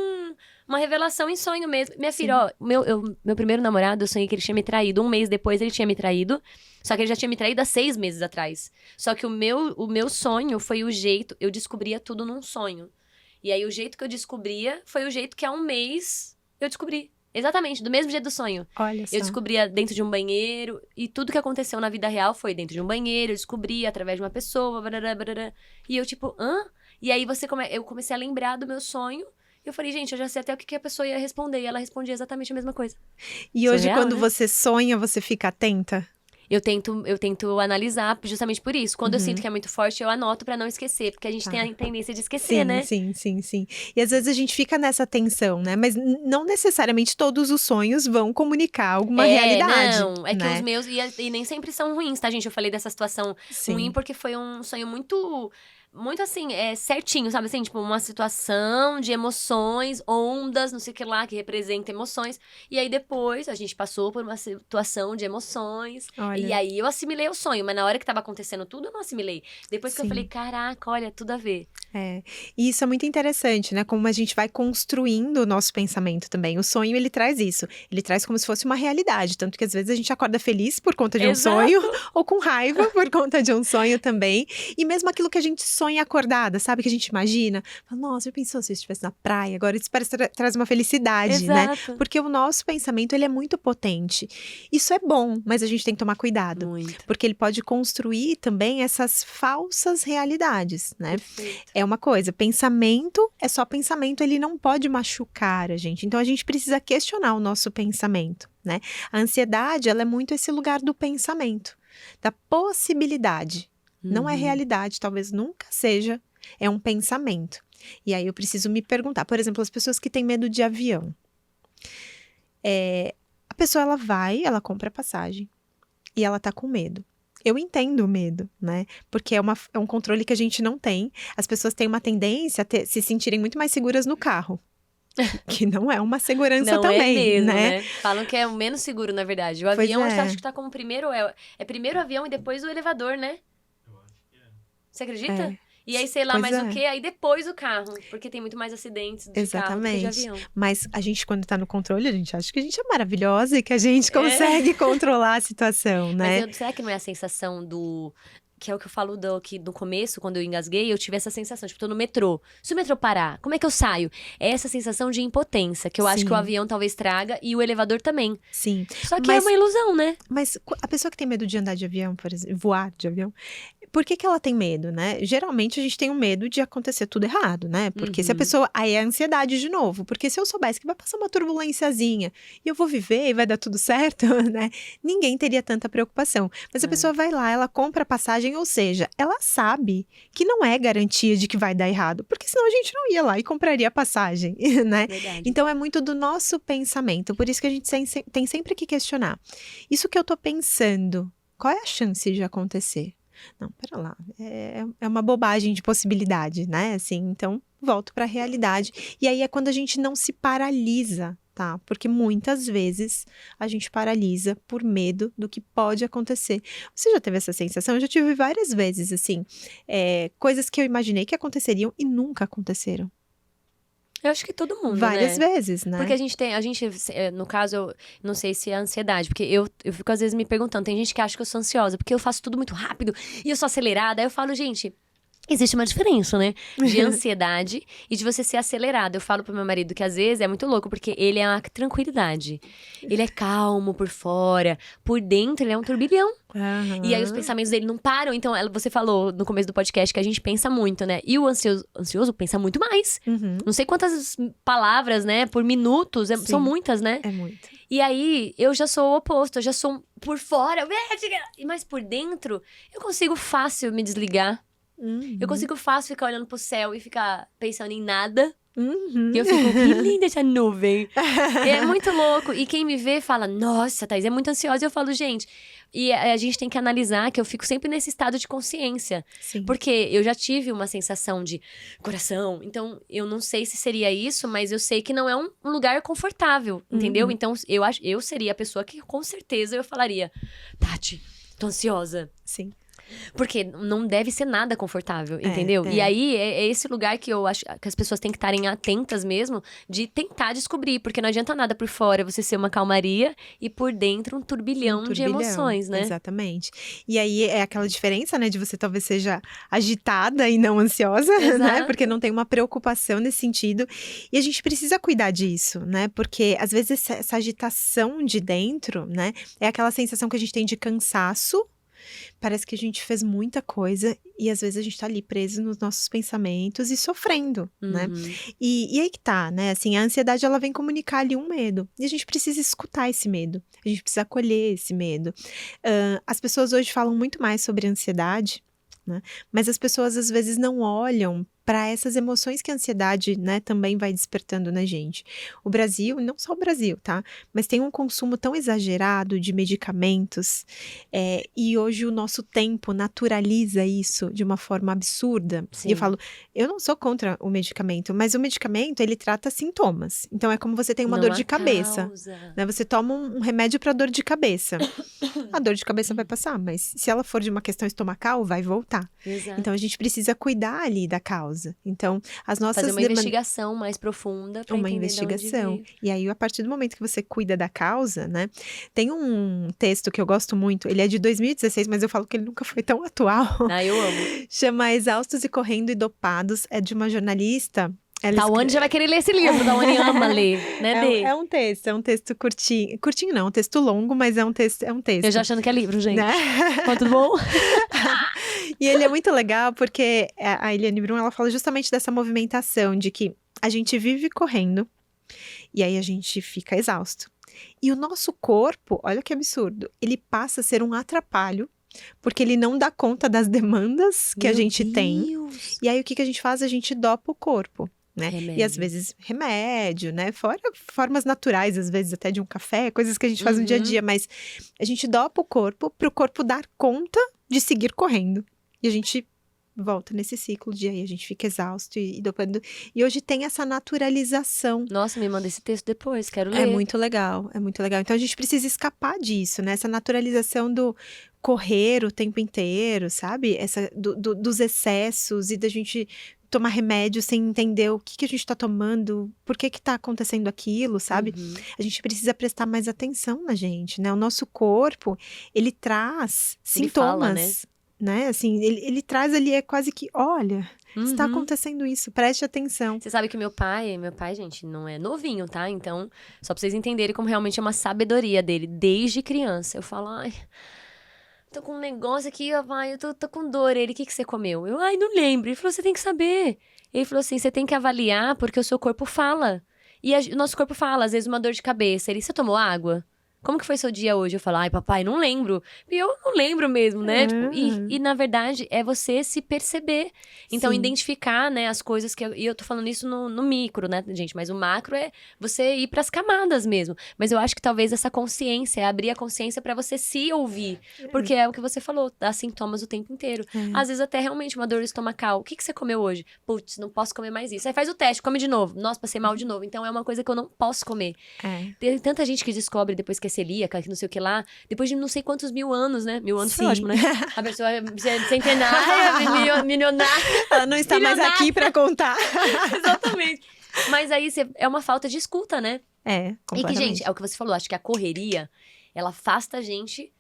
uma revelação em sonho mesmo. Minha filha, ó, meu primeiro namorado, eu sonhei que ele tinha me traído. 1 mês depois ele tinha me traído. Só que ele já tinha me traído há 6 meses atrás. Só que o meu sonho foi o jeito, eu descobria tudo num sonho. E aí o jeito que eu descobria foi o jeito que há 1 mês eu descobri. Exatamente, do mesmo jeito do sonho. Olha só. Eu descobria dentro de um banheiro, e tudo que aconteceu na vida real foi dentro de um banheiro, eu descobri através de uma pessoa, barará, barará. E eu tipo, hã? E aí eu comecei a lembrar do meu sonho, e eu falei, gente, eu já sei até o que a pessoa ia responder, e ela respondia exatamente a mesma coisa. E hoje, Surreal, quando né? você sonha, você fica atenta? Eu tento analisar justamente por isso. Quando eu sinto que é muito forte, eu anoto pra não esquecer, porque a gente tem a tendência de esquecer, né? Sim. E às vezes a gente fica nessa tensão, né? Mas não necessariamente todos os sonhos vão comunicar alguma realidade. Não, é que né? os meus, e nem sempre são ruins, tá, gente? Eu falei dessa situação ruim porque foi um sonho muito assim, certinho, sabe? Assim, tipo, uma situação de emoções, ondas, não sei o que lá, que representa emoções. E aí depois a gente passou por uma situação de emoções. Olha. E aí eu assimilei o sonho, mas na hora que tava acontecendo tudo, eu não assimilei. Depois que eu Sim. falei, caraca, olha, tudo a ver. E isso é muito interessante, né? Como a gente vai construindo o nosso pensamento também. O sonho, ele traz isso. Ele traz como se fosse uma realidade. Tanto que às vezes a gente acorda feliz por conta de um Exato. sonho, ou com raiva por conta de um sonho também. E mesmo aquilo que a gente sonha acordada, sabe? Que a gente imagina. Fala, nossa, já pensou se eu estivesse na praia? Agora isso parece traz uma felicidade, né? Exato. Porque o nosso pensamento, ele é muito potente. Isso é bom, mas a gente tem que tomar cuidado. Muito. Porque ele pode construir também essas falsas realidades, né? Perfeito. É uma coisa, pensamento é só pensamento, ele não pode machucar a gente. Então a gente precisa questionar o nosso pensamento, né? A ansiedade, ela é muito esse lugar do pensamento, da possibilidade. Não é realidade, talvez nunca seja, é um pensamento. E aí eu preciso me perguntar, por exemplo, as pessoas que têm medo de avião. A pessoa, ela compra a passagem e ela tá com medo. Eu entendo o medo, né? Porque é um controle que a gente não tem. As pessoas têm uma tendência a se sentirem muito mais seguras no carro. Que não é uma segurança não também, é mesmo, né? Falam que é o menos seguro, na verdade. O avião, acho que tá como primeiro, é primeiro o avião e depois o elevador, né? Eu acho que é. Você acredita? E aí, sei lá, Pois mais é. o quê? Aí depois o carro. Porque tem muito mais acidentes de carro do que de avião. Mas a gente, quando tá no controle, a gente acha que a gente é maravilhosa e que a gente consegue controlar a situação, né? Mas será que não é a sensação do... Que é o que eu falo aqui no começo, quando eu engasguei, eu tive essa sensação, tipo, tô no metrô. Se o metrô parar, como é que eu saio? É essa sensação de impotência, que eu acho que o avião talvez traga e o elevador também. Sim. Só que é uma ilusão, né? Mas a pessoa que tem medo de andar de avião, por exemplo, voar de avião, por que ela tem medo, né? Geralmente a gente tem um medo de acontecer tudo errado, né? Porque se a pessoa... Aí é a ansiedade de novo. Porque se eu soubesse que vai passar uma turbulênciazinha e eu vou viver e vai dar tudo certo, né? Ninguém teria tanta preocupação. Mas a pessoa vai lá, ela compra a passagem, ou seja, ela sabe que não é garantia de que vai dar errado. Porque senão a gente não ia lá e compraria a passagem, né? Verdade. Então é muito do nosso pensamento. Por isso que a gente tem sempre que questionar. Isso que eu tô pensando, qual é a chance de acontecer? Não, pera lá, é uma bobagem de possibilidade, né? Assim, então, volto para a realidade. E aí é quando a gente não se paralisa, tá? Porque muitas vezes a gente paralisa por medo do que pode acontecer. Você já teve essa sensação? Eu já tive várias vezes, assim, coisas que eu imaginei que aconteceriam e nunca aconteceram. Eu acho que todo mundo, Várias né? vezes, né? Porque no caso, eu não sei se é ansiedade, porque eu fico às vezes me perguntando, tem gente que acha que eu sou ansiosa, porque eu faço tudo muito rápido e eu sou acelerada. Aí eu falo, gente, Existe uma diferença, né? De ansiedade e de você ser acelerado. Eu falo pro meu marido que às vezes é muito louco, porque ele é uma tranquilidade. Ele é calmo por fora, por dentro ele é um turbilhão. E aí os pensamentos dele não param. Então, você falou no começo do podcast que a gente pensa muito, né? E o ansioso pensa muito mais. Não sei quantas palavras, né? Por minutos, são muitas, né? É muito. E aí, eu já sou o oposto. Eu já sou por fora, mas por dentro, eu consigo fácil me desligar. Eu consigo fácil ficar olhando pro céu e ficar pensando em nada. E eu fico, que linda essa nuvem. É muito louco. E quem me vê fala, nossa, Thaís, é muito ansiosa. E eu falo, gente... E a gente tem que analisar que eu fico sempre nesse estado de consciência. Sim. Porque eu já tive uma sensação de coração. Então, eu não sei se seria isso, mas eu sei que não é um lugar confortável, entendeu? Então, eu seria a pessoa que, com certeza, eu falaria, Tati, tô ansiosa. Sim. Porque não deve ser nada confortável, entendeu? E aí, é esse lugar que eu acho que as pessoas têm que estarem atentas mesmo, de tentar descobrir. Porque não adianta nada por fora você ser uma calmaria e por dentro um turbilhão de emoções, né? Exatamente. E aí, é aquela diferença, né, de você talvez seja agitada e não ansiosa, né? Porque não tem uma preocupação nesse sentido. E a gente precisa cuidar disso, né? Porque, às vezes, essa agitação de dentro, né, é aquela sensação que a gente tem de cansaço. Parece que a gente fez muita coisa e às vezes a gente tá ali preso nos nossos pensamentos e sofrendo, né? E aí que tá, né? Assim, a ansiedade, ela vem comunicar ali um medo. E a gente precisa escutar esse medo. A gente precisa acolher esse medo. As pessoas hoje falam muito mais sobre ansiedade, né? Mas as pessoas às vezes não olham para essas emoções que a ansiedade, né, também vai despertando na gente. O Brasil, não só o Brasil, tá? Mas tem um consumo tão exagerado de medicamentos, e hoje o nosso tempo naturaliza isso de uma forma absurda. Sim. E eu falo, eu não sou contra o medicamento, mas o medicamento, ele trata sintomas. Então, é como você tem uma dor de cabeça, né? Você toma um remédio para dor de cabeça. A dor de cabeça vai passar, mas se ela for de uma questão estomacal, vai voltar. Exato. Então, a gente precisa cuidar ali da causa. Então, as nossas... Fazer uma investigação mais profunda pra entender investigação. de onde veio. E aí, a partir do momento que você cuida da causa, né? Tem um texto que eu gosto muito, ele é de 2016, mas eu falo que ele nunca foi tão atual. Ah, eu amo. Chama Exaustos e Correndo e Dopados, é de uma jornalista... Tawane já vai querer ler esse livro, Tawane ama ler, né, Dê? É um texto curtinho. Curtinho não, um texto longo, mas é um texto. Eu já achando que é livro, gente. Né? Tudo bom? E ele é muito legal porque a Eliane Brum, ela fala justamente dessa movimentação de que a gente vive correndo e aí a gente fica exausto. E o nosso corpo, olha que absurdo, ele passa a ser um atrapalho porque ele não dá conta das demandas que a gente tem. E aí o que a gente faz? A gente dopa o corpo. Né? E às vezes remédio, né? Fora formas naturais, às vezes até de um café, coisas que a gente faz no dia a dia, mas a gente dopa o corpo para o corpo dar conta de seguir correndo. E a gente volta nesse ciclo de aí a gente fica exausto e dopando. E hoje tem essa naturalização. Nossa, me manda esse texto depois, quero ler. É muito legal, é muito legal. Então a gente precisa escapar disso, né? Essa naturalização do correr o tempo inteiro, sabe? Dos excessos e da gente tomar remédio sem entender o que a gente tá tomando, por que tá acontecendo aquilo, sabe? A gente precisa prestar mais atenção na gente, né? O nosso corpo, ele traz sintomas, fala, né? Assim, ele traz ali, é quase que, olha, está acontecendo isso, preste atenção. Você sabe que meu pai, gente, não é novinho, tá? Então, só pra vocês entenderem como realmente é uma sabedoria dele, desde criança. Eu falo, ai... Tô com um negócio aqui, pai, eu tô com dor. Ele, o que você comeu? Eu, não lembro. Ele falou, você tem que saber. Ele falou assim, você tem que avaliar porque o seu corpo fala. E o nosso corpo fala, às vezes, uma dor de cabeça. Ele, você tomou água? Como que foi seu dia hoje? Eu falo, papai, não lembro. E eu não lembro mesmo, né? Tipo, e na verdade, é você se perceber. Então, identificar, né, as coisas que... E eu tô falando isso no micro, né, gente? Mas o macro é você ir pras camadas mesmo. Mas eu acho que talvez essa consciência, abrir a consciência pra você se ouvir. Porque é o que você falou, dá sintomas o tempo inteiro. Às vezes até realmente uma dor estomacal. O que você comeu hoje? Putz, não posso comer mais isso. Aí faz o teste, come de novo. Nossa, passei mal de novo. Então, é uma coisa que eu não posso comer. Tem tanta gente que descobre depois que é celíaca, que não sei o que lá, depois de não sei quantos mil anos, né? 1000 anos foi ótimo, né? A pessoa é centenária, milionária. Ela não está mais aqui pra contar. Exatamente. Mas aí é uma falta de escuta, né? Completamente. E que, gente, é o que você falou, acho que a correria, ela afasta a gente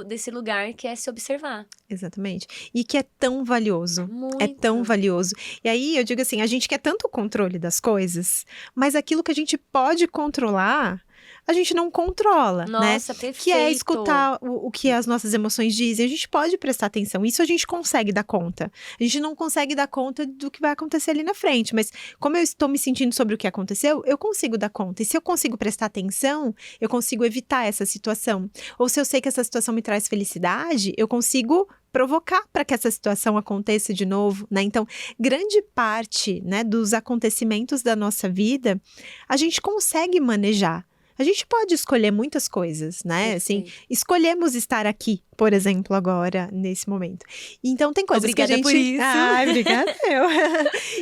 desse lugar que é se observar. Exatamente. E que é tão valioso. Muito. É tão valioso. E aí, eu digo assim, a gente quer tanto o controle das coisas, mas aquilo que a gente pode controlar, a gente não controla, né? Nossa, perfeito. Que é escutar o que as nossas emoções dizem. A gente pode prestar atenção. Isso a gente consegue dar conta. A gente não consegue dar conta do que vai acontecer ali na frente. Mas como eu estou me sentindo sobre o que aconteceu, eu consigo dar conta. E se eu consigo prestar atenção, eu consigo evitar essa situação. Ou se eu sei que essa situação me traz felicidade, eu consigo provocar para que essa situação aconteça de novo, né? Então, grande parte, né, dos acontecimentos da nossa vida, a gente consegue manejar. A gente pode escolher muitas coisas, né? Assim, escolhemos estar aqui, por exemplo, agora, nesse momento. Então, tem coisas Obrigada que a gente... por isso. Ai, obrigada eu.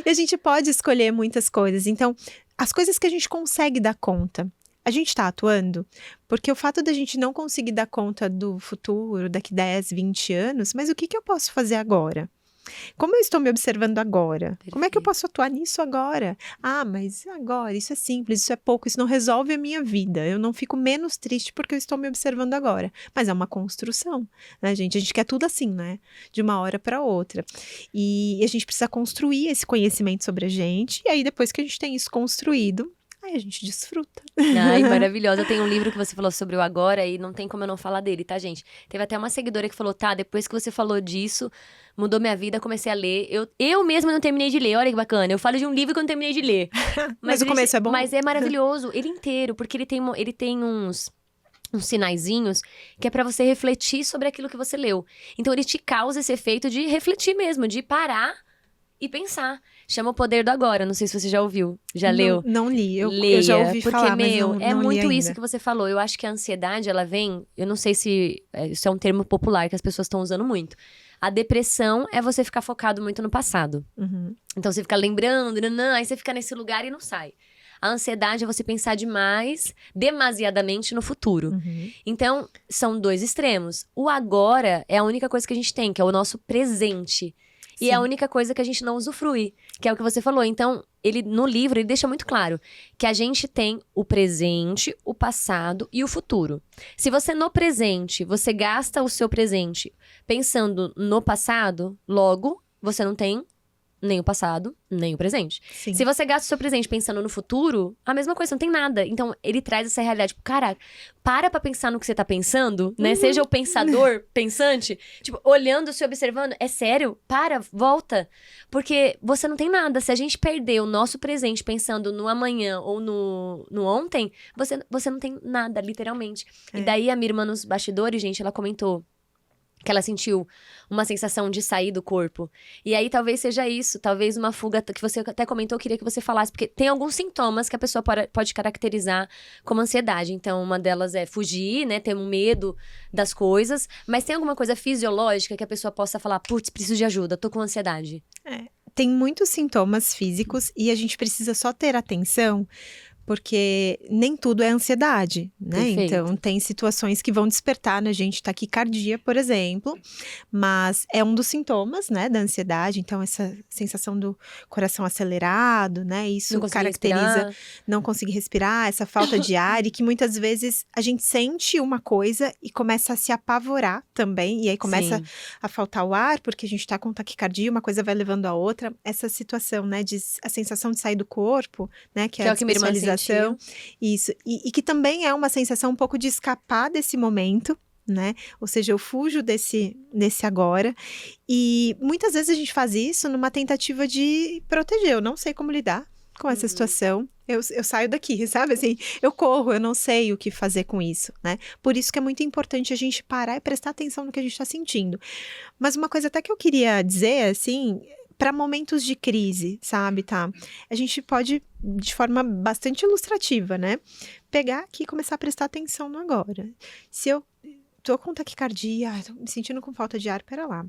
E a gente pode escolher muitas coisas. Então, as coisas que a gente consegue dar conta, a gente tá atuando? Porque o fato da gente não conseguir dar conta do futuro, daqui 10, 20 anos, mas o que eu posso fazer agora? Como eu estou me observando agora? Perfeito. Como é que eu posso atuar nisso agora? Ah, mas agora, isso é simples, isso é pouco, isso não resolve a minha vida. Eu não fico menos triste porque eu estou me observando agora. Mas é uma construção, né, gente? A gente quer tudo assim, né? De uma hora para outra. E a gente precisa construir esse conhecimento sobre a gente. E aí, depois que a gente tem isso construído, aí a gente desfruta. Ai, maravilhosa. Tem um livro que você falou sobre o agora e não tem como eu não falar dele, tá, gente? Teve até uma seguidora que falou, tá, depois que você falou disso, mudou minha vida, comecei a ler. Eu mesma não terminei de ler, olha que bacana. Eu falo de um livro que eu não terminei de ler. Mas o começo é bom? Mas é maravilhoso, ele inteiro, porque ele tem uns sinaizinhos que é pra você refletir sobre aquilo que você leu. Então ele te causa esse efeito de refletir mesmo, de parar e pensar. Chama O Poder do Agora, não sei se você já ouviu, já leu. Não li, eu Leia, já ouvi porque, falar, mas meu, não é li muito isso ainda. que você falou. Eu acho que a ansiedade, ela vem, eu não sei se isso é um termo popular que as pessoas estão usando muito. A depressão é você ficar focado muito no passado. Uhum. Então você fica lembrando, aí você fica nesse lugar e não sai. A ansiedade é você pensar demasiadamente no futuro. Uhum. Então, são dois extremos. O agora é a única coisa que a gente tem, que é o nosso presente. E Sim. é a única coisa que a gente não usufrui, que é o que você falou. Então, no livro, ele deixa muito claro que a gente tem o presente, o passado e o futuro. Se você, no presente, você gasta o seu presente pensando no passado, logo, você não tem nem o passado, nem o presente. Sim. Se você gasta o seu presente pensando no futuro, a mesma coisa, não tem nada. Então, ele traz essa realidade. Tipo, cara, para pra pensar no que você tá pensando, né? Seja o pensador, pensante. Tipo, olhando, se observando. É sério? Para, volta. Porque você não tem nada. Se a gente perder o nosso presente pensando no amanhã ou no ontem, você não tem nada, literalmente. É. E daí, a minha irmã nos bastidores, gente, ela comentou que ela sentiu uma sensação de sair do corpo. E aí, talvez seja isso. Talvez uma fuga, que você até comentou, eu queria que você falasse. Porque tem alguns sintomas que a pessoa pode caracterizar como ansiedade. Então, uma delas é fugir, né? Ter um medo das coisas. Mas tem alguma coisa fisiológica que a pessoa possa falar, putz, preciso de ajuda, tô com ansiedade. Tem muitos sintomas físicos e a gente precisa só ter atenção, porque nem tudo é ansiedade, né? Perfeito. Então, tem situações que vão despertar na gente taquicardia, por exemplo, mas é um dos sintomas, né, da ansiedade. Então, essa sensação do coração acelerado, né? Isso Não conseguir caracteriza respirar. não conseguir respirar, essa falta de ar, e que muitas vezes a gente sente uma coisa e começa a se apavorar também, e aí começa Sim. a faltar o ar, porque a gente tá com taquicardia, uma coisa vai levando a outra. Essa situação, né, a sensação de sair do corpo, né, que é a o que minha irmã despecialização. sentiu. Isso, e que também é uma sensação um pouco de escapar desse momento, né? Ou seja, eu fujo desse agora. E muitas vezes a gente faz isso numa tentativa de proteger. Eu não sei como lidar com essa situação. Eu saio daqui, sabe? Assim, eu corro, eu não sei o que fazer com isso, né? Por isso que é muito importante a gente parar e prestar atenção no que a gente está sentindo. Mas uma coisa até que eu queria dizer, assim, para momentos de crise, sabe, tá? A gente pode, de forma bastante ilustrativa, né? Pegar aqui e começar a prestar atenção no agora. Se eu tô com taquicardia, tô me sentindo com falta de ar, pera lá.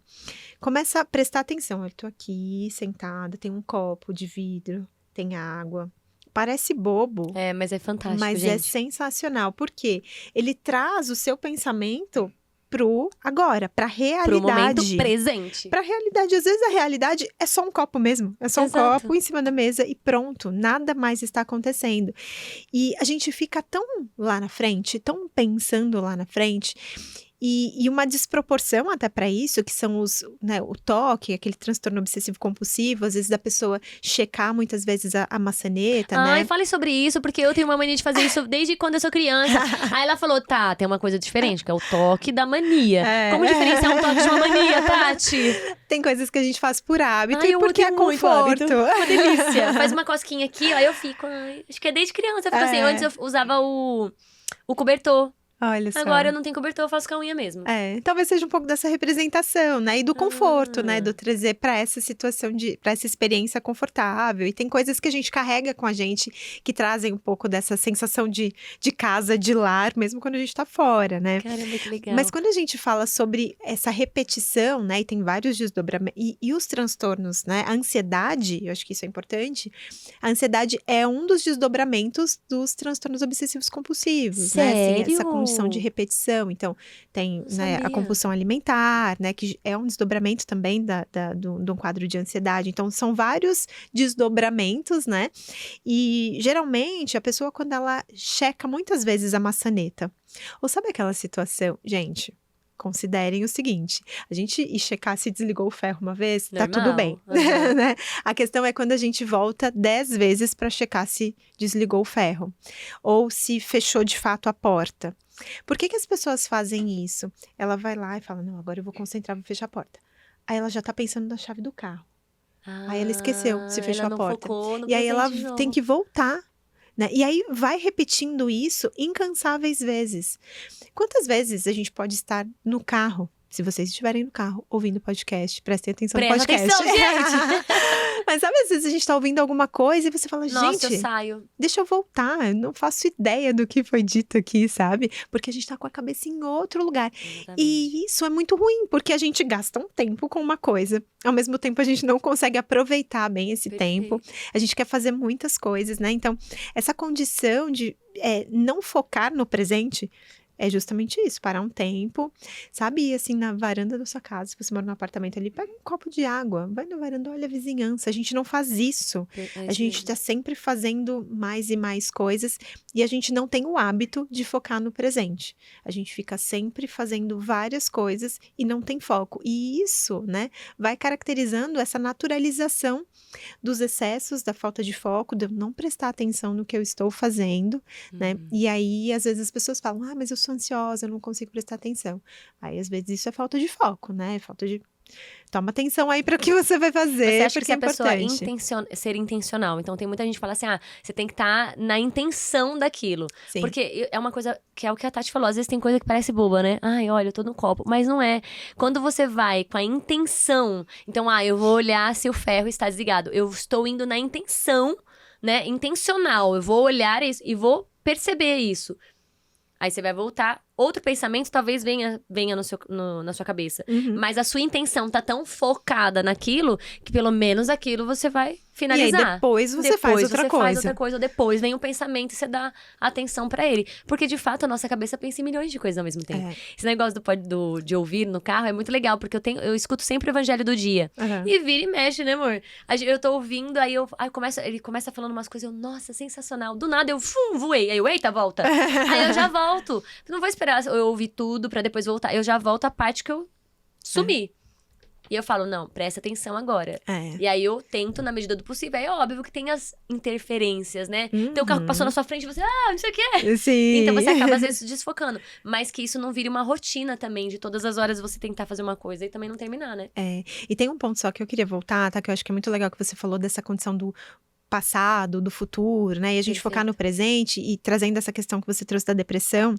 Começa a prestar atenção. Eu tô aqui, sentada, tem um copo de vidro, tem água. Parece bobo, É, mas é fantástico, mas é gente. sensacional. Por quê? Ele traz o seu pensamento pro agora, pra realidade. Pro momento presente. Pra realidade, às vezes a realidade é só um copo mesmo. É só um Exato. copo em cima da mesa e pronto. Nada mais está acontecendo. E a gente fica tão lá na frente, tão pensando lá na frente. E uma desproporção até para isso, que são né, o toque, aquele transtorno obsessivo compulsivo, às vezes da pessoa checar muitas vezes a maçaneta, Ai, né? fale sobre isso, porque eu tenho uma mania de fazer isso desde quando eu sou criança. Aí ela falou, tá, tem uma coisa diferente, que é o toque da mania. Como diferenciar um toque de uma mania, Tati? Tem coisas que a gente faz por hábito Ai, e porque é muito conforto. hábito. Uma delícia. Faz uma cosquinha aqui, ó, aí eu fico, ai, acho que é desde criança. Eu fico assim, antes eu usava o cobertor. Olha só. Agora eu não tenho cobertor, eu faço com a unha mesmo. Talvez seja um pouco dessa representação, né? E do conforto, né? Do trazer para essa situação, para essa experiência confortável. E tem coisas que a gente carrega com a gente que trazem um pouco dessa sensação de casa, de lar, mesmo quando a gente tá fora, né? Caramba, que legal. Mas quando a gente fala sobre essa repetição, né? E tem vários desdobramentos. E os transtornos, né? A ansiedade, eu acho que isso é importante. A ansiedade é um dos desdobramentos dos transtornos obsessivos compulsivos, né? Assim, essa condição de repetição. Então, tem, né, a compulsão alimentar, né? Que é um desdobramento também de um quadro de ansiedade. Então, são vários desdobramentos, né? E, geralmente, a pessoa, quando ela checa muitas vezes a maçaneta, ou sabe aquela situação? Gente, considerem o seguinte, a gente ir checar se desligou o ferro uma vez, tá tudo bem. Né? A questão é quando a gente volta 10 vezes para checar se desligou o ferro. Ou se fechou de fato a porta. Por que as pessoas fazem isso? Ela vai lá e fala, não, agora eu vou concentrar, vou fechar a porta. Aí ela já tá pensando na chave do carro. Aí ela esqueceu se fechou a porta. E aí ela tem que voltar. Né? E aí vai repetindo isso incansáveis vezes. Quantas vezes a gente pode estar no carro? Se vocês estiverem no carro ouvindo podcast, prestem atenção no podcast. Presta atenção, gente! Mas sabe, às vezes a gente tá ouvindo alguma coisa e você fala, Nossa, eu gente, saio. deixa eu voltar, eu não faço ideia do que foi dito aqui, sabe? Porque a gente tá com a cabeça em outro lugar. Exatamente. E isso é muito ruim, porque a gente gasta um tempo com uma coisa. Ao mesmo tempo, a gente não consegue aproveitar bem esse tempo. A gente quer fazer muitas coisas, né? Então, essa condição de não focar no presente é justamente isso, parar um tempo, sabe, assim, na varanda da sua casa, se você mora num apartamento ali, pega um copo de água, vai na varanda, olha a vizinhança, a gente não faz isso, a gente tá sempre fazendo mais e mais coisas, e a gente não tem o hábito de focar no presente, a gente fica sempre fazendo várias coisas e não tem foco, e isso, né, vai caracterizando essa naturalização dos excessos, da falta de foco, de eu não prestar atenção no que eu estou fazendo, né, e aí, às vezes as pessoas falam, mas eu sou ansiosa, eu não consigo prestar atenção. Aí, às vezes, isso é falta de foco, né? Falta de... Toma atenção aí para o que você vai fazer. Você acha que é a pessoa ser intencional? Então, tem muita gente que fala assim, você tem que estar na intenção daquilo. Sim. Porque é uma coisa, que é o que a Tati falou, às vezes tem coisa que parece boba, né? Ai, olha, eu tô no copo. Mas não é. Quando você vai com a intenção, então, eu vou olhar se o ferro está desligado. Eu estou indo na intenção, né? Intencional. Eu vou olhar isso e vou perceber isso. Aí você vai voltar, outro pensamento talvez venha na sua cabeça. Mas a sua intenção tá tão focada naquilo, que pelo menos aquilo você vai finalizar. E aí depois você faz outra coisa. Ou depois vem o pensamento e você dá atenção pra ele. Porque de fato a nossa cabeça pensa em milhões de coisas ao mesmo tempo. Esse negócio de ouvir no carro é muito legal, porque eu escuto sempre o evangelho do dia. E vira e mexe, né, amor? Eu tô ouvindo, aí ele começa falando umas coisas, nossa, sensacional. Do nada eu voei. Aí eu, eita, volta. Aí eu já volto. Não vou esperar eu ouvir tudo pra depois voltar. Eu já volto a parte que eu sumi. E eu falo, não, presta atenção agora. E aí eu tento, na medida do possível. É óbvio que tem as interferências, né? Tem o carro que passou na sua frente e você, não sei o que. Sim. Então você acaba, às vezes, desfocando. Mas que isso não vire uma rotina também, de todas as horas você tentar fazer uma coisa e também não terminar, né? E tem um ponto só que eu queria voltar, tá? Que eu acho que é muito legal que você falou dessa condição do passado, do futuro, né? E a gente focar no presente e trazendo essa questão que você trouxe da depressão.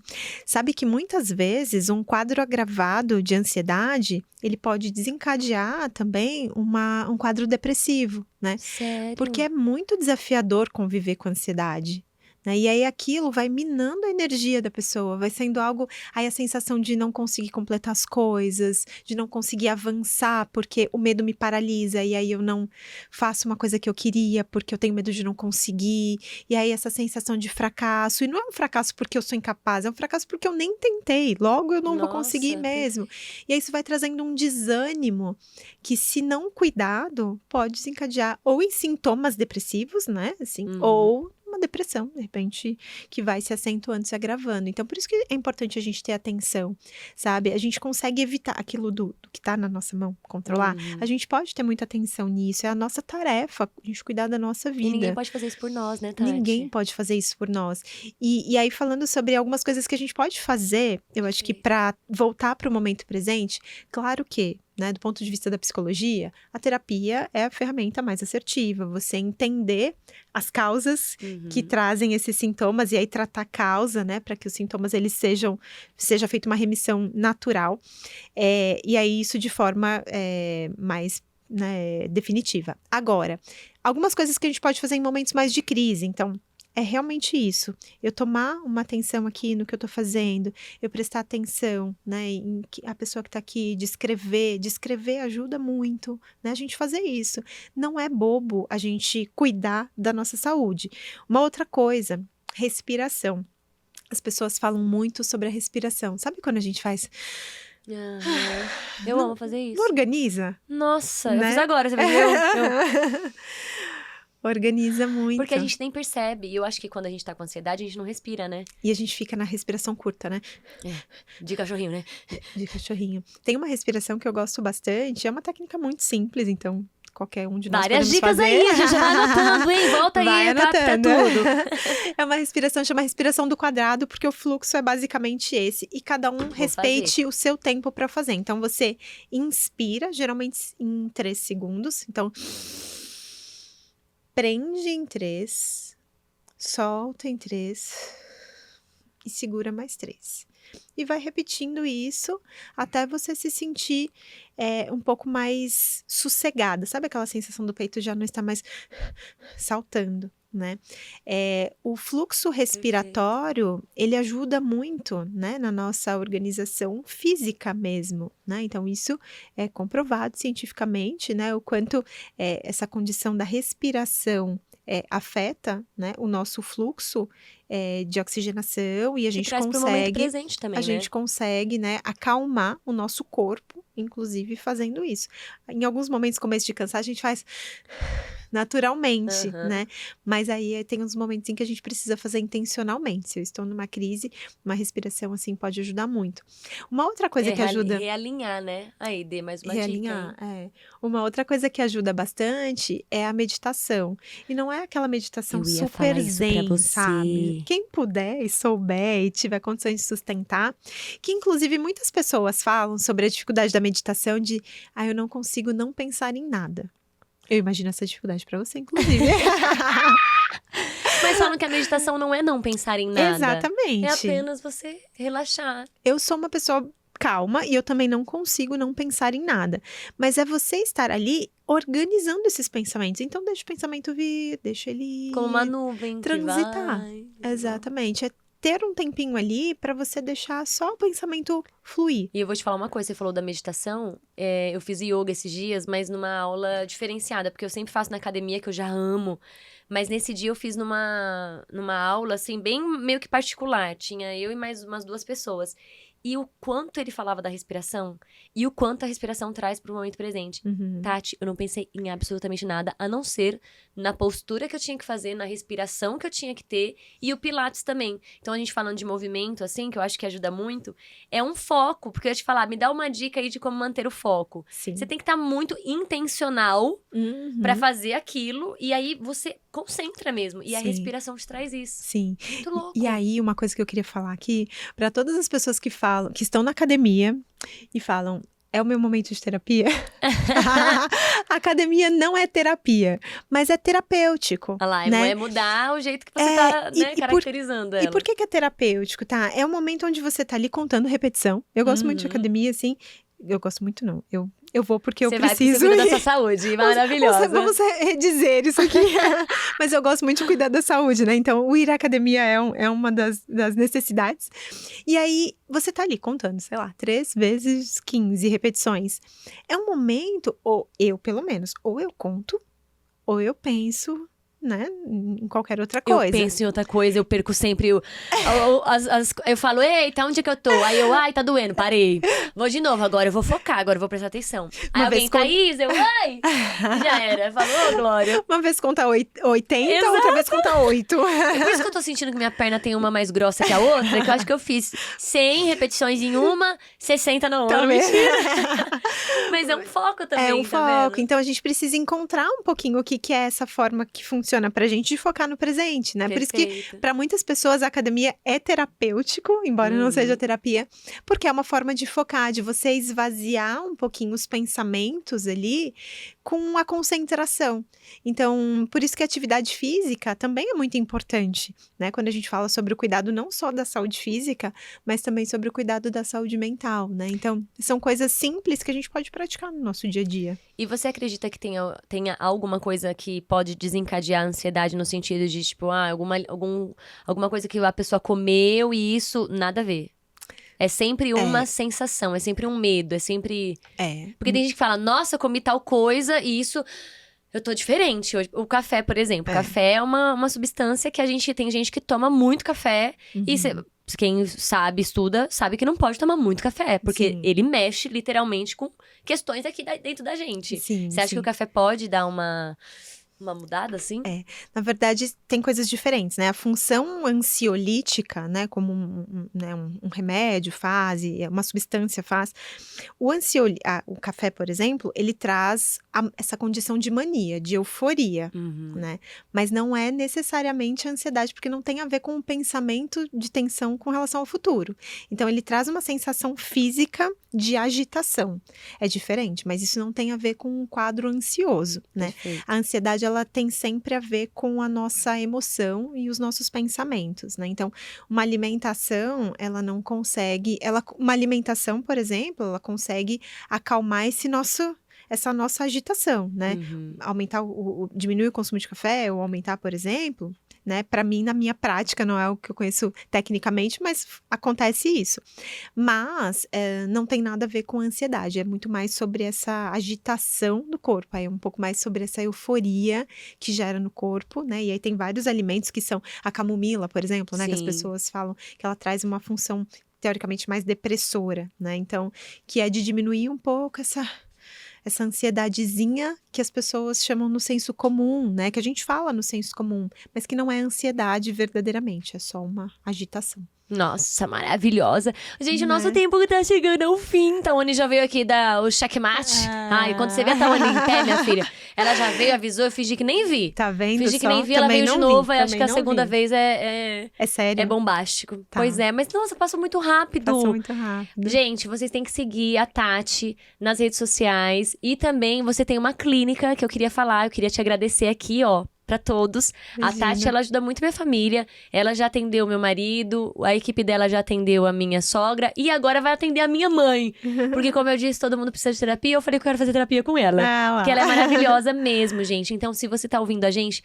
Sabe que muitas vezes um quadro agravado de ansiedade, ele pode desencadear também um quadro depressivo, né? Sério? Porque é muito desafiador conviver com ansiedade. Né? E aí aquilo vai minando a energia da pessoa, vai sendo algo, aí a sensação de não conseguir completar as coisas, de não conseguir avançar porque o medo me paralisa e aí eu não faço uma coisa que eu queria porque eu tenho medo de não conseguir, e aí essa sensação de fracasso, e não é um fracasso porque eu sou incapaz, é um fracasso porque eu nem tentei, logo eu não vou conseguir mesmo, e aí isso vai trazendo um desânimo que, se não cuidado, pode desencadear ou em sintomas depressivos, né, assim, ou uma depressão, de repente, que vai se acentuando, se agravando. Então, por isso que é importante a gente ter atenção, sabe? A gente consegue evitar aquilo do que tá na nossa mão, controlar. A gente pode ter muita atenção nisso, é a nossa tarefa, a gente cuidar da nossa vida. E ninguém pode fazer isso por nós, né, Tati? Ninguém pode fazer isso por nós. E aí, falando sobre algumas coisas que a gente pode fazer, eu acho que para voltar para o momento presente, claro que, né, do ponto de vista da psicologia, a terapia é a ferramenta mais assertiva. Você entender as causas que trazem esses sintomas e aí tratar a causa, né, para que os sintomas eles seja feita uma remissão natural. E aí isso de forma mais, né, definitiva. Agora, algumas coisas que a gente pode fazer em momentos mais de crise. Então, é realmente isso. Eu tomar uma atenção aqui no que eu tô fazendo, eu prestar atenção, né, em a pessoa que tá aqui, descrever ajuda muito, né, a gente fazer isso. Não é bobo a gente cuidar da nossa saúde. Uma outra coisa, respiração. As pessoas falam muito sobre a respiração. Sabe quando a gente faz... Eu amo fazer isso. Não organiza? Nossa, né? eu fiz agora, você viu? Organiza muito. Porque a gente nem percebe. E eu acho que quando a gente tá com ansiedade, a gente não respira, né? E a gente fica na respiração curta, né? De cachorrinho, né? De cachorrinho. Tem uma respiração que eu gosto bastante. É uma técnica muito simples, então qualquer um de nós Várias podemos dicas fazer. aí, a gente vai anotando, hein? Volta aí, capta tudo. É uma respiração, chama respiração do quadrado, porque o fluxo é basicamente esse. E cada um respeite o seu tempo para fazer. Então, você inspira, geralmente em 3 segundos. Então... prende em 3, solta em 3 e segura mais 3. E vai repetindo isso até você se sentir um pouco mais sossegada. Sabe aquela sensação do peito já não está mais saltando, né? O fluxo respiratório, ele ajuda muito, né, na nossa organização física mesmo, né? Então, isso é comprovado cientificamente, né? O quanto essa condição da respiração afeta, né, o nosso fluxo de oxigenação e a gente traz pro momento presente também, a gente consegue, né, acalmar o nosso corpo, inclusive fazendo isso. Em alguns momentos, começo de cansar, a gente faz naturalmente, né? Mas aí tem uns momentos em que a gente precisa fazer intencionalmente. Se eu estou numa crise, uma respiração assim pode ajudar muito. Uma outra coisa que ajuda... realinhar, né? Aí, dê mais uma realinhar, dica. Uma outra coisa que bastante é a meditação. E não é aquela meditação super zen, sabe? Quem puder e souber e tiver condições de sustentar, que inclusive muitas pessoas falam sobre a dificuldade da meditação de, eu não consigo não pensar em nada. Eu imagino essa dificuldade pra você, inclusive. Mas falam que a meditação não é não pensar em nada. Exatamente. É apenas você relaxar. Eu sou uma pessoa calma e eu também não consigo não pensar em nada. Mas é você estar ali organizando esses pensamentos. Então, deixa o pensamento vir, deixa ele ir. Como uma nuvem transitar. Que Exatamente. É ter um tempinho ali pra você deixar só o pensamento fluir. E eu vou te falar uma coisa, você falou da meditação, eu fiz yoga esses dias, mas numa aula diferenciada, porque eu sempre faço na academia, que eu já amo, mas nesse dia eu fiz numa aula, assim, bem meio que particular, tinha eu e mais umas 2 pessoas. E o quanto ele falava da respiração e o quanto a respiração traz pro momento presente. Tati, eu não pensei em absolutamente nada, a não ser na postura que eu tinha que fazer, na respiração que eu tinha que ter e o Pilates também. Então, a gente falando de movimento, assim, que eu acho que ajuda muito, é um foco. Porque eu ia te falar, me dá uma dica aí de como manter o foco. Sim. Você tem que estar muito intencional pra fazer aquilo e aí você concentra mesmo. E a respiração te traz isso. Sim. Muito louco. E aí, uma coisa que eu queria falar aqui, pra todas as pessoas que estão na academia e falam, é o meu momento de terapia? A academia não é terapia, mas é terapêutico. Olha lá, né? É mudar o jeito que você tá, né, caracterizando ela. E por que é terapêutico, tá? É o momento onde você tá ali contando repetição. Eu gosto muito de academia, assim. Eu gosto muito, não. Eu vou porque eu preciso. Você vai cuidar da sua saúde, maravilhosa. Vamos redizer isso aqui. Mas eu gosto muito de cuidar da saúde, né? Então, o ir à academia é uma das necessidades. E aí, você tá ali contando, sei lá, 3 vezes 15 repetições. É um momento, ou eu, pelo menos, ou eu conto, ou eu penso né, em qualquer outra Eu coisa. penso em outra coisa, eu perco sempre. Eu falo, eita, onde é que eu tô? Aí eu, ai, tá doendo, parei. Vou de novo, agora eu vou focar, agora eu vou prestar atenção. Aí Uma alguém, vez com- Thaís, eu, ai! Já era. Falou, Glória. Uma vez conta 80, Exato. outra vez conta 8. É por isso que eu tô sentindo que minha perna tem uma mais grossa que a outra, que eu acho que eu fiz 100 repetições em uma, 60 na outra. Também. Mentira. Mas é um foco também, É um tá foco. vendo? Então a gente precisa encontrar um pouquinho o que que é essa forma que funciona pra gente de focar no presente, né? Por isso que Perfeito. para muitas pessoas a academia é terapêutico, embora não seja terapia, porque é uma forma de focar, de você esvaziar um pouquinho os pensamentos ali com a concentração. Então, por isso que a atividade física também é muito importante, né? Quando a gente fala sobre o cuidado não só da saúde física, mas também sobre o cuidado da saúde mental, né? Então, são coisas simples que a gente pode praticar no nosso dia a dia. E você acredita que tenha alguma coisa que pode desencadear a ansiedade no sentido de, tipo, alguma coisa que a pessoa comeu e isso nada a ver? É sempre uma sensação, é sempre um medo, é sempre... Porque tem gente que fala, nossa, eu comi tal coisa e isso... Eu tô diferente. O café, por exemplo. Café é uma substância que tem gente que toma muito café. E quem sabe, estuda, sabe que não pode tomar muito café. Porque ele mexe literalmente com questões aqui dentro da gente. Sim, Você acha que o café pode dar uma mudada, assim? Na verdade, tem coisas diferentes, né? A função ansiolítica, né? Como um remédio faz, uma substância faz. O café, por exemplo, ele traz essa condição de mania, de euforia, né? Mas não é necessariamente a ansiedade, porque não tem a ver com um pensamento de tensão com relação ao futuro. Então, ele traz uma sensação física de agitação. É diferente, mas isso não tem a ver com um quadro ansioso, né? Perfeito. A ansiedade, ela tem sempre a ver com a nossa emoção e os nossos pensamentos, né? Então, uma alimentação, ela não consegue... Uma alimentação, por exemplo, ela consegue acalmar essa nossa agitação, né? Aumentar diminuir o consumo de café ou aumentar, por exemplo, né? Para mim, na minha prática, não é o que eu conheço tecnicamente, mas acontece isso. Mas não tem nada a ver com ansiedade, é muito mais sobre essa agitação do corpo, é um pouco mais sobre essa euforia que gera no corpo, né? E aí tem vários alimentos que são a camomila, por exemplo, né? Que as pessoas falam que ela traz uma função teoricamente mais depressora, né? Então, que é de diminuir um pouco essa ansiedadezinha que as pessoas chamam no senso comum, né? Que a gente fala no senso comum, mas que não é ansiedade verdadeiramente, é só uma agitação. Nossa, maravilhosa. Gente, o nosso tempo tá chegando ao fim. Tawane já veio aqui dar o checkmate. Ai, quando você vê a Tawane em pé, minha filha, ela já veio, avisou, eu fingi que nem vi. Tá vendo? Fingi que nem vi, ela veio de novo. Acho que a segunda vez é sério? É bombástico. Tá. Pois é, mas nossa, passou muito rápido. Passou muito rápido. Gente, vocês têm que seguir a Tati nas redes sociais. E também você tem uma clínica que eu queria falar, eu queria te agradecer aqui, ó. Pra todos. Imagina. A Tati, ela ajuda muito minha família. Ela já atendeu meu marido, a equipe dela já atendeu a minha sogra e agora vai atender a minha mãe. Porque, como eu disse, todo mundo precisa de terapia. Eu falei que eu quero fazer terapia com ela. Porque ela é maravilhosa mesmo, gente. Então, se você tá ouvindo a gente,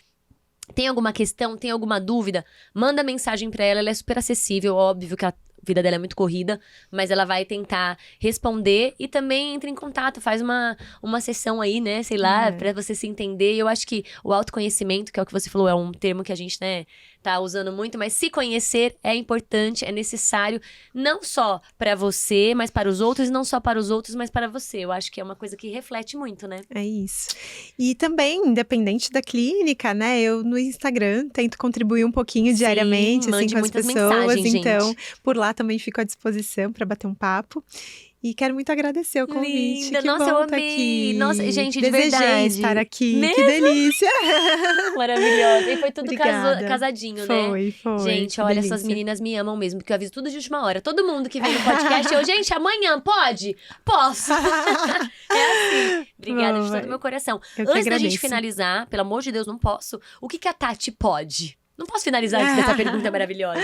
tem alguma questão, tem alguma dúvida, manda mensagem pra ela. Ela é super acessível, óbvio que a vida dela é muito corrida, mas ela vai tentar responder e também entra em contato, faz uma sessão aí, né, sei lá, pra você se entender. Eu acho que o autoconhecimento, que é o que você falou, é um termo que a gente, né, tá usando muito, mas se conhecer é importante, é necessário, não só pra você, mas para os outros, e não só para os outros, mas para você. Eu acho que é uma coisa que reflete muito, né? É isso. E também, independente da clínica, né, eu no Instagram tento contribuir um pouquinho diariamente, assim, com as pessoas. Então, por lá também fico à disposição para bater um papo. E quero muito agradecer o convite. Linda, que nossa, bom eu tá amei. aqui. Nossa, gente, de Desejei verdade. estar aqui. Mesmo? Que delícia. Maravilhosa. E foi tudo Obrigada. casadinho, né? Foi. Gente, que olha, delícia. essas meninas me amam mesmo, porque eu aviso tudo de última hora. Todo mundo que vem no podcast, eu, gente, amanhã pode? Posso. É assim. Obrigada de todo o meu coração. Eu que Antes da gente agradeço. finalizar, pelo amor de Deus, não posso. O que a Tati pode? Não posso finalizar antes dessa pergunta maravilhosa.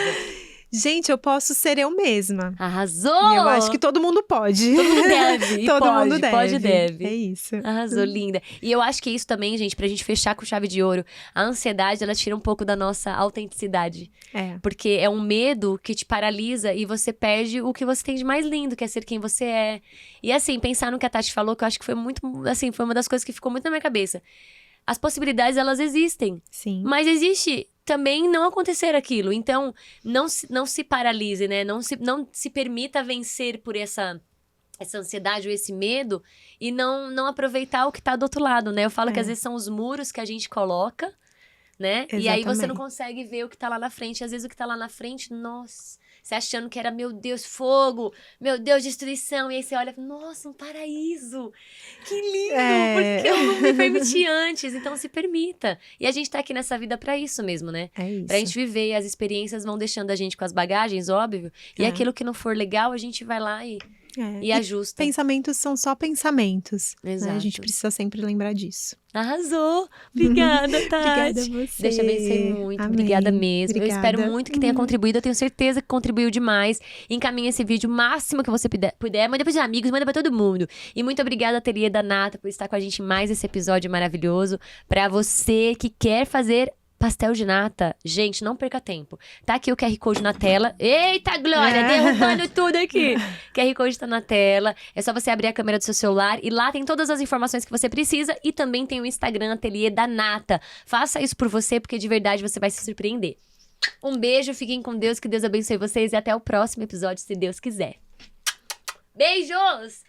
Gente, eu posso ser eu mesma. Arrasou! E eu acho que todo mundo pode. Todo mundo deve. E Todo pode, mundo deve. pode e deve. É isso. Arrasou, linda. E eu acho que isso também, gente, pra gente fechar com chave de ouro, a ansiedade, ela tira um pouco da nossa autenticidade. É. Porque é um medo que te paralisa e você perde o que você tem de mais lindo, que é ser quem você é. E assim, pensar no que a Tati falou, que eu acho que foi muito, assim, foi uma das coisas que ficou muito na minha cabeça. as possibilidades, elas existem. Sim. Mas existe também não acontecer aquilo. Então, não se paralise, né? Não se permita vencer por essa ansiedade ou esse medo e não aproveitar o que tá do outro lado, né? Eu falo que às vezes são os muros que a gente coloca, né? Exatamente. E aí você não consegue ver o que tá lá na frente. Às vezes o que tá lá na frente, nossa, você achando que era, meu Deus, fogo, meu Deus, destruição. E aí você olha, nossa, um paraíso. Que lindo, porque eu não me permiti antes. Então se permita. E a gente tá aqui nessa vida pra isso mesmo, né? É isso. Pra gente viver, e as experiências vão deixando a gente com as bagagens, óbvio. E aquilo que não for legal, a gente vai lá e ajusta. Pensamentos são só pensamentos. Exato. Né? A gente precisa sempre lembrar disso. Arrasou! Obrigada, Tati. Obrigada a você. Deus te abençoe muito. Amém. Obrigada mesmo. Obrigada. Eu espero muito que tenha contribuído. Eu tenho certeza que contribuiu demais. Encaminhe esse vídeo o máximo que você puder. Manda pros amigos, manda pra todo mundo. E muito obrigada, Ateliê da Nata, por estar com a gente em mais esse episódio maravilhoso. Pra você que quer fazer pastel de nata, gente, não perca tempo. Tá aqui o QR Code na tela. Eita, Glória, derrubando tudo aqui. QR Code tá na tela. É só você abrir a câmera do seu celular e lá tem todas as informações que você precisa e também tem o Instagram Ateliê da Nata. Faça isso por você, porque de verdade você vai se surpreender. Um beijo, fiquem com Deus, que Deus abençoe vocês e até o próximo episódio, se Deus quiser. Beijos!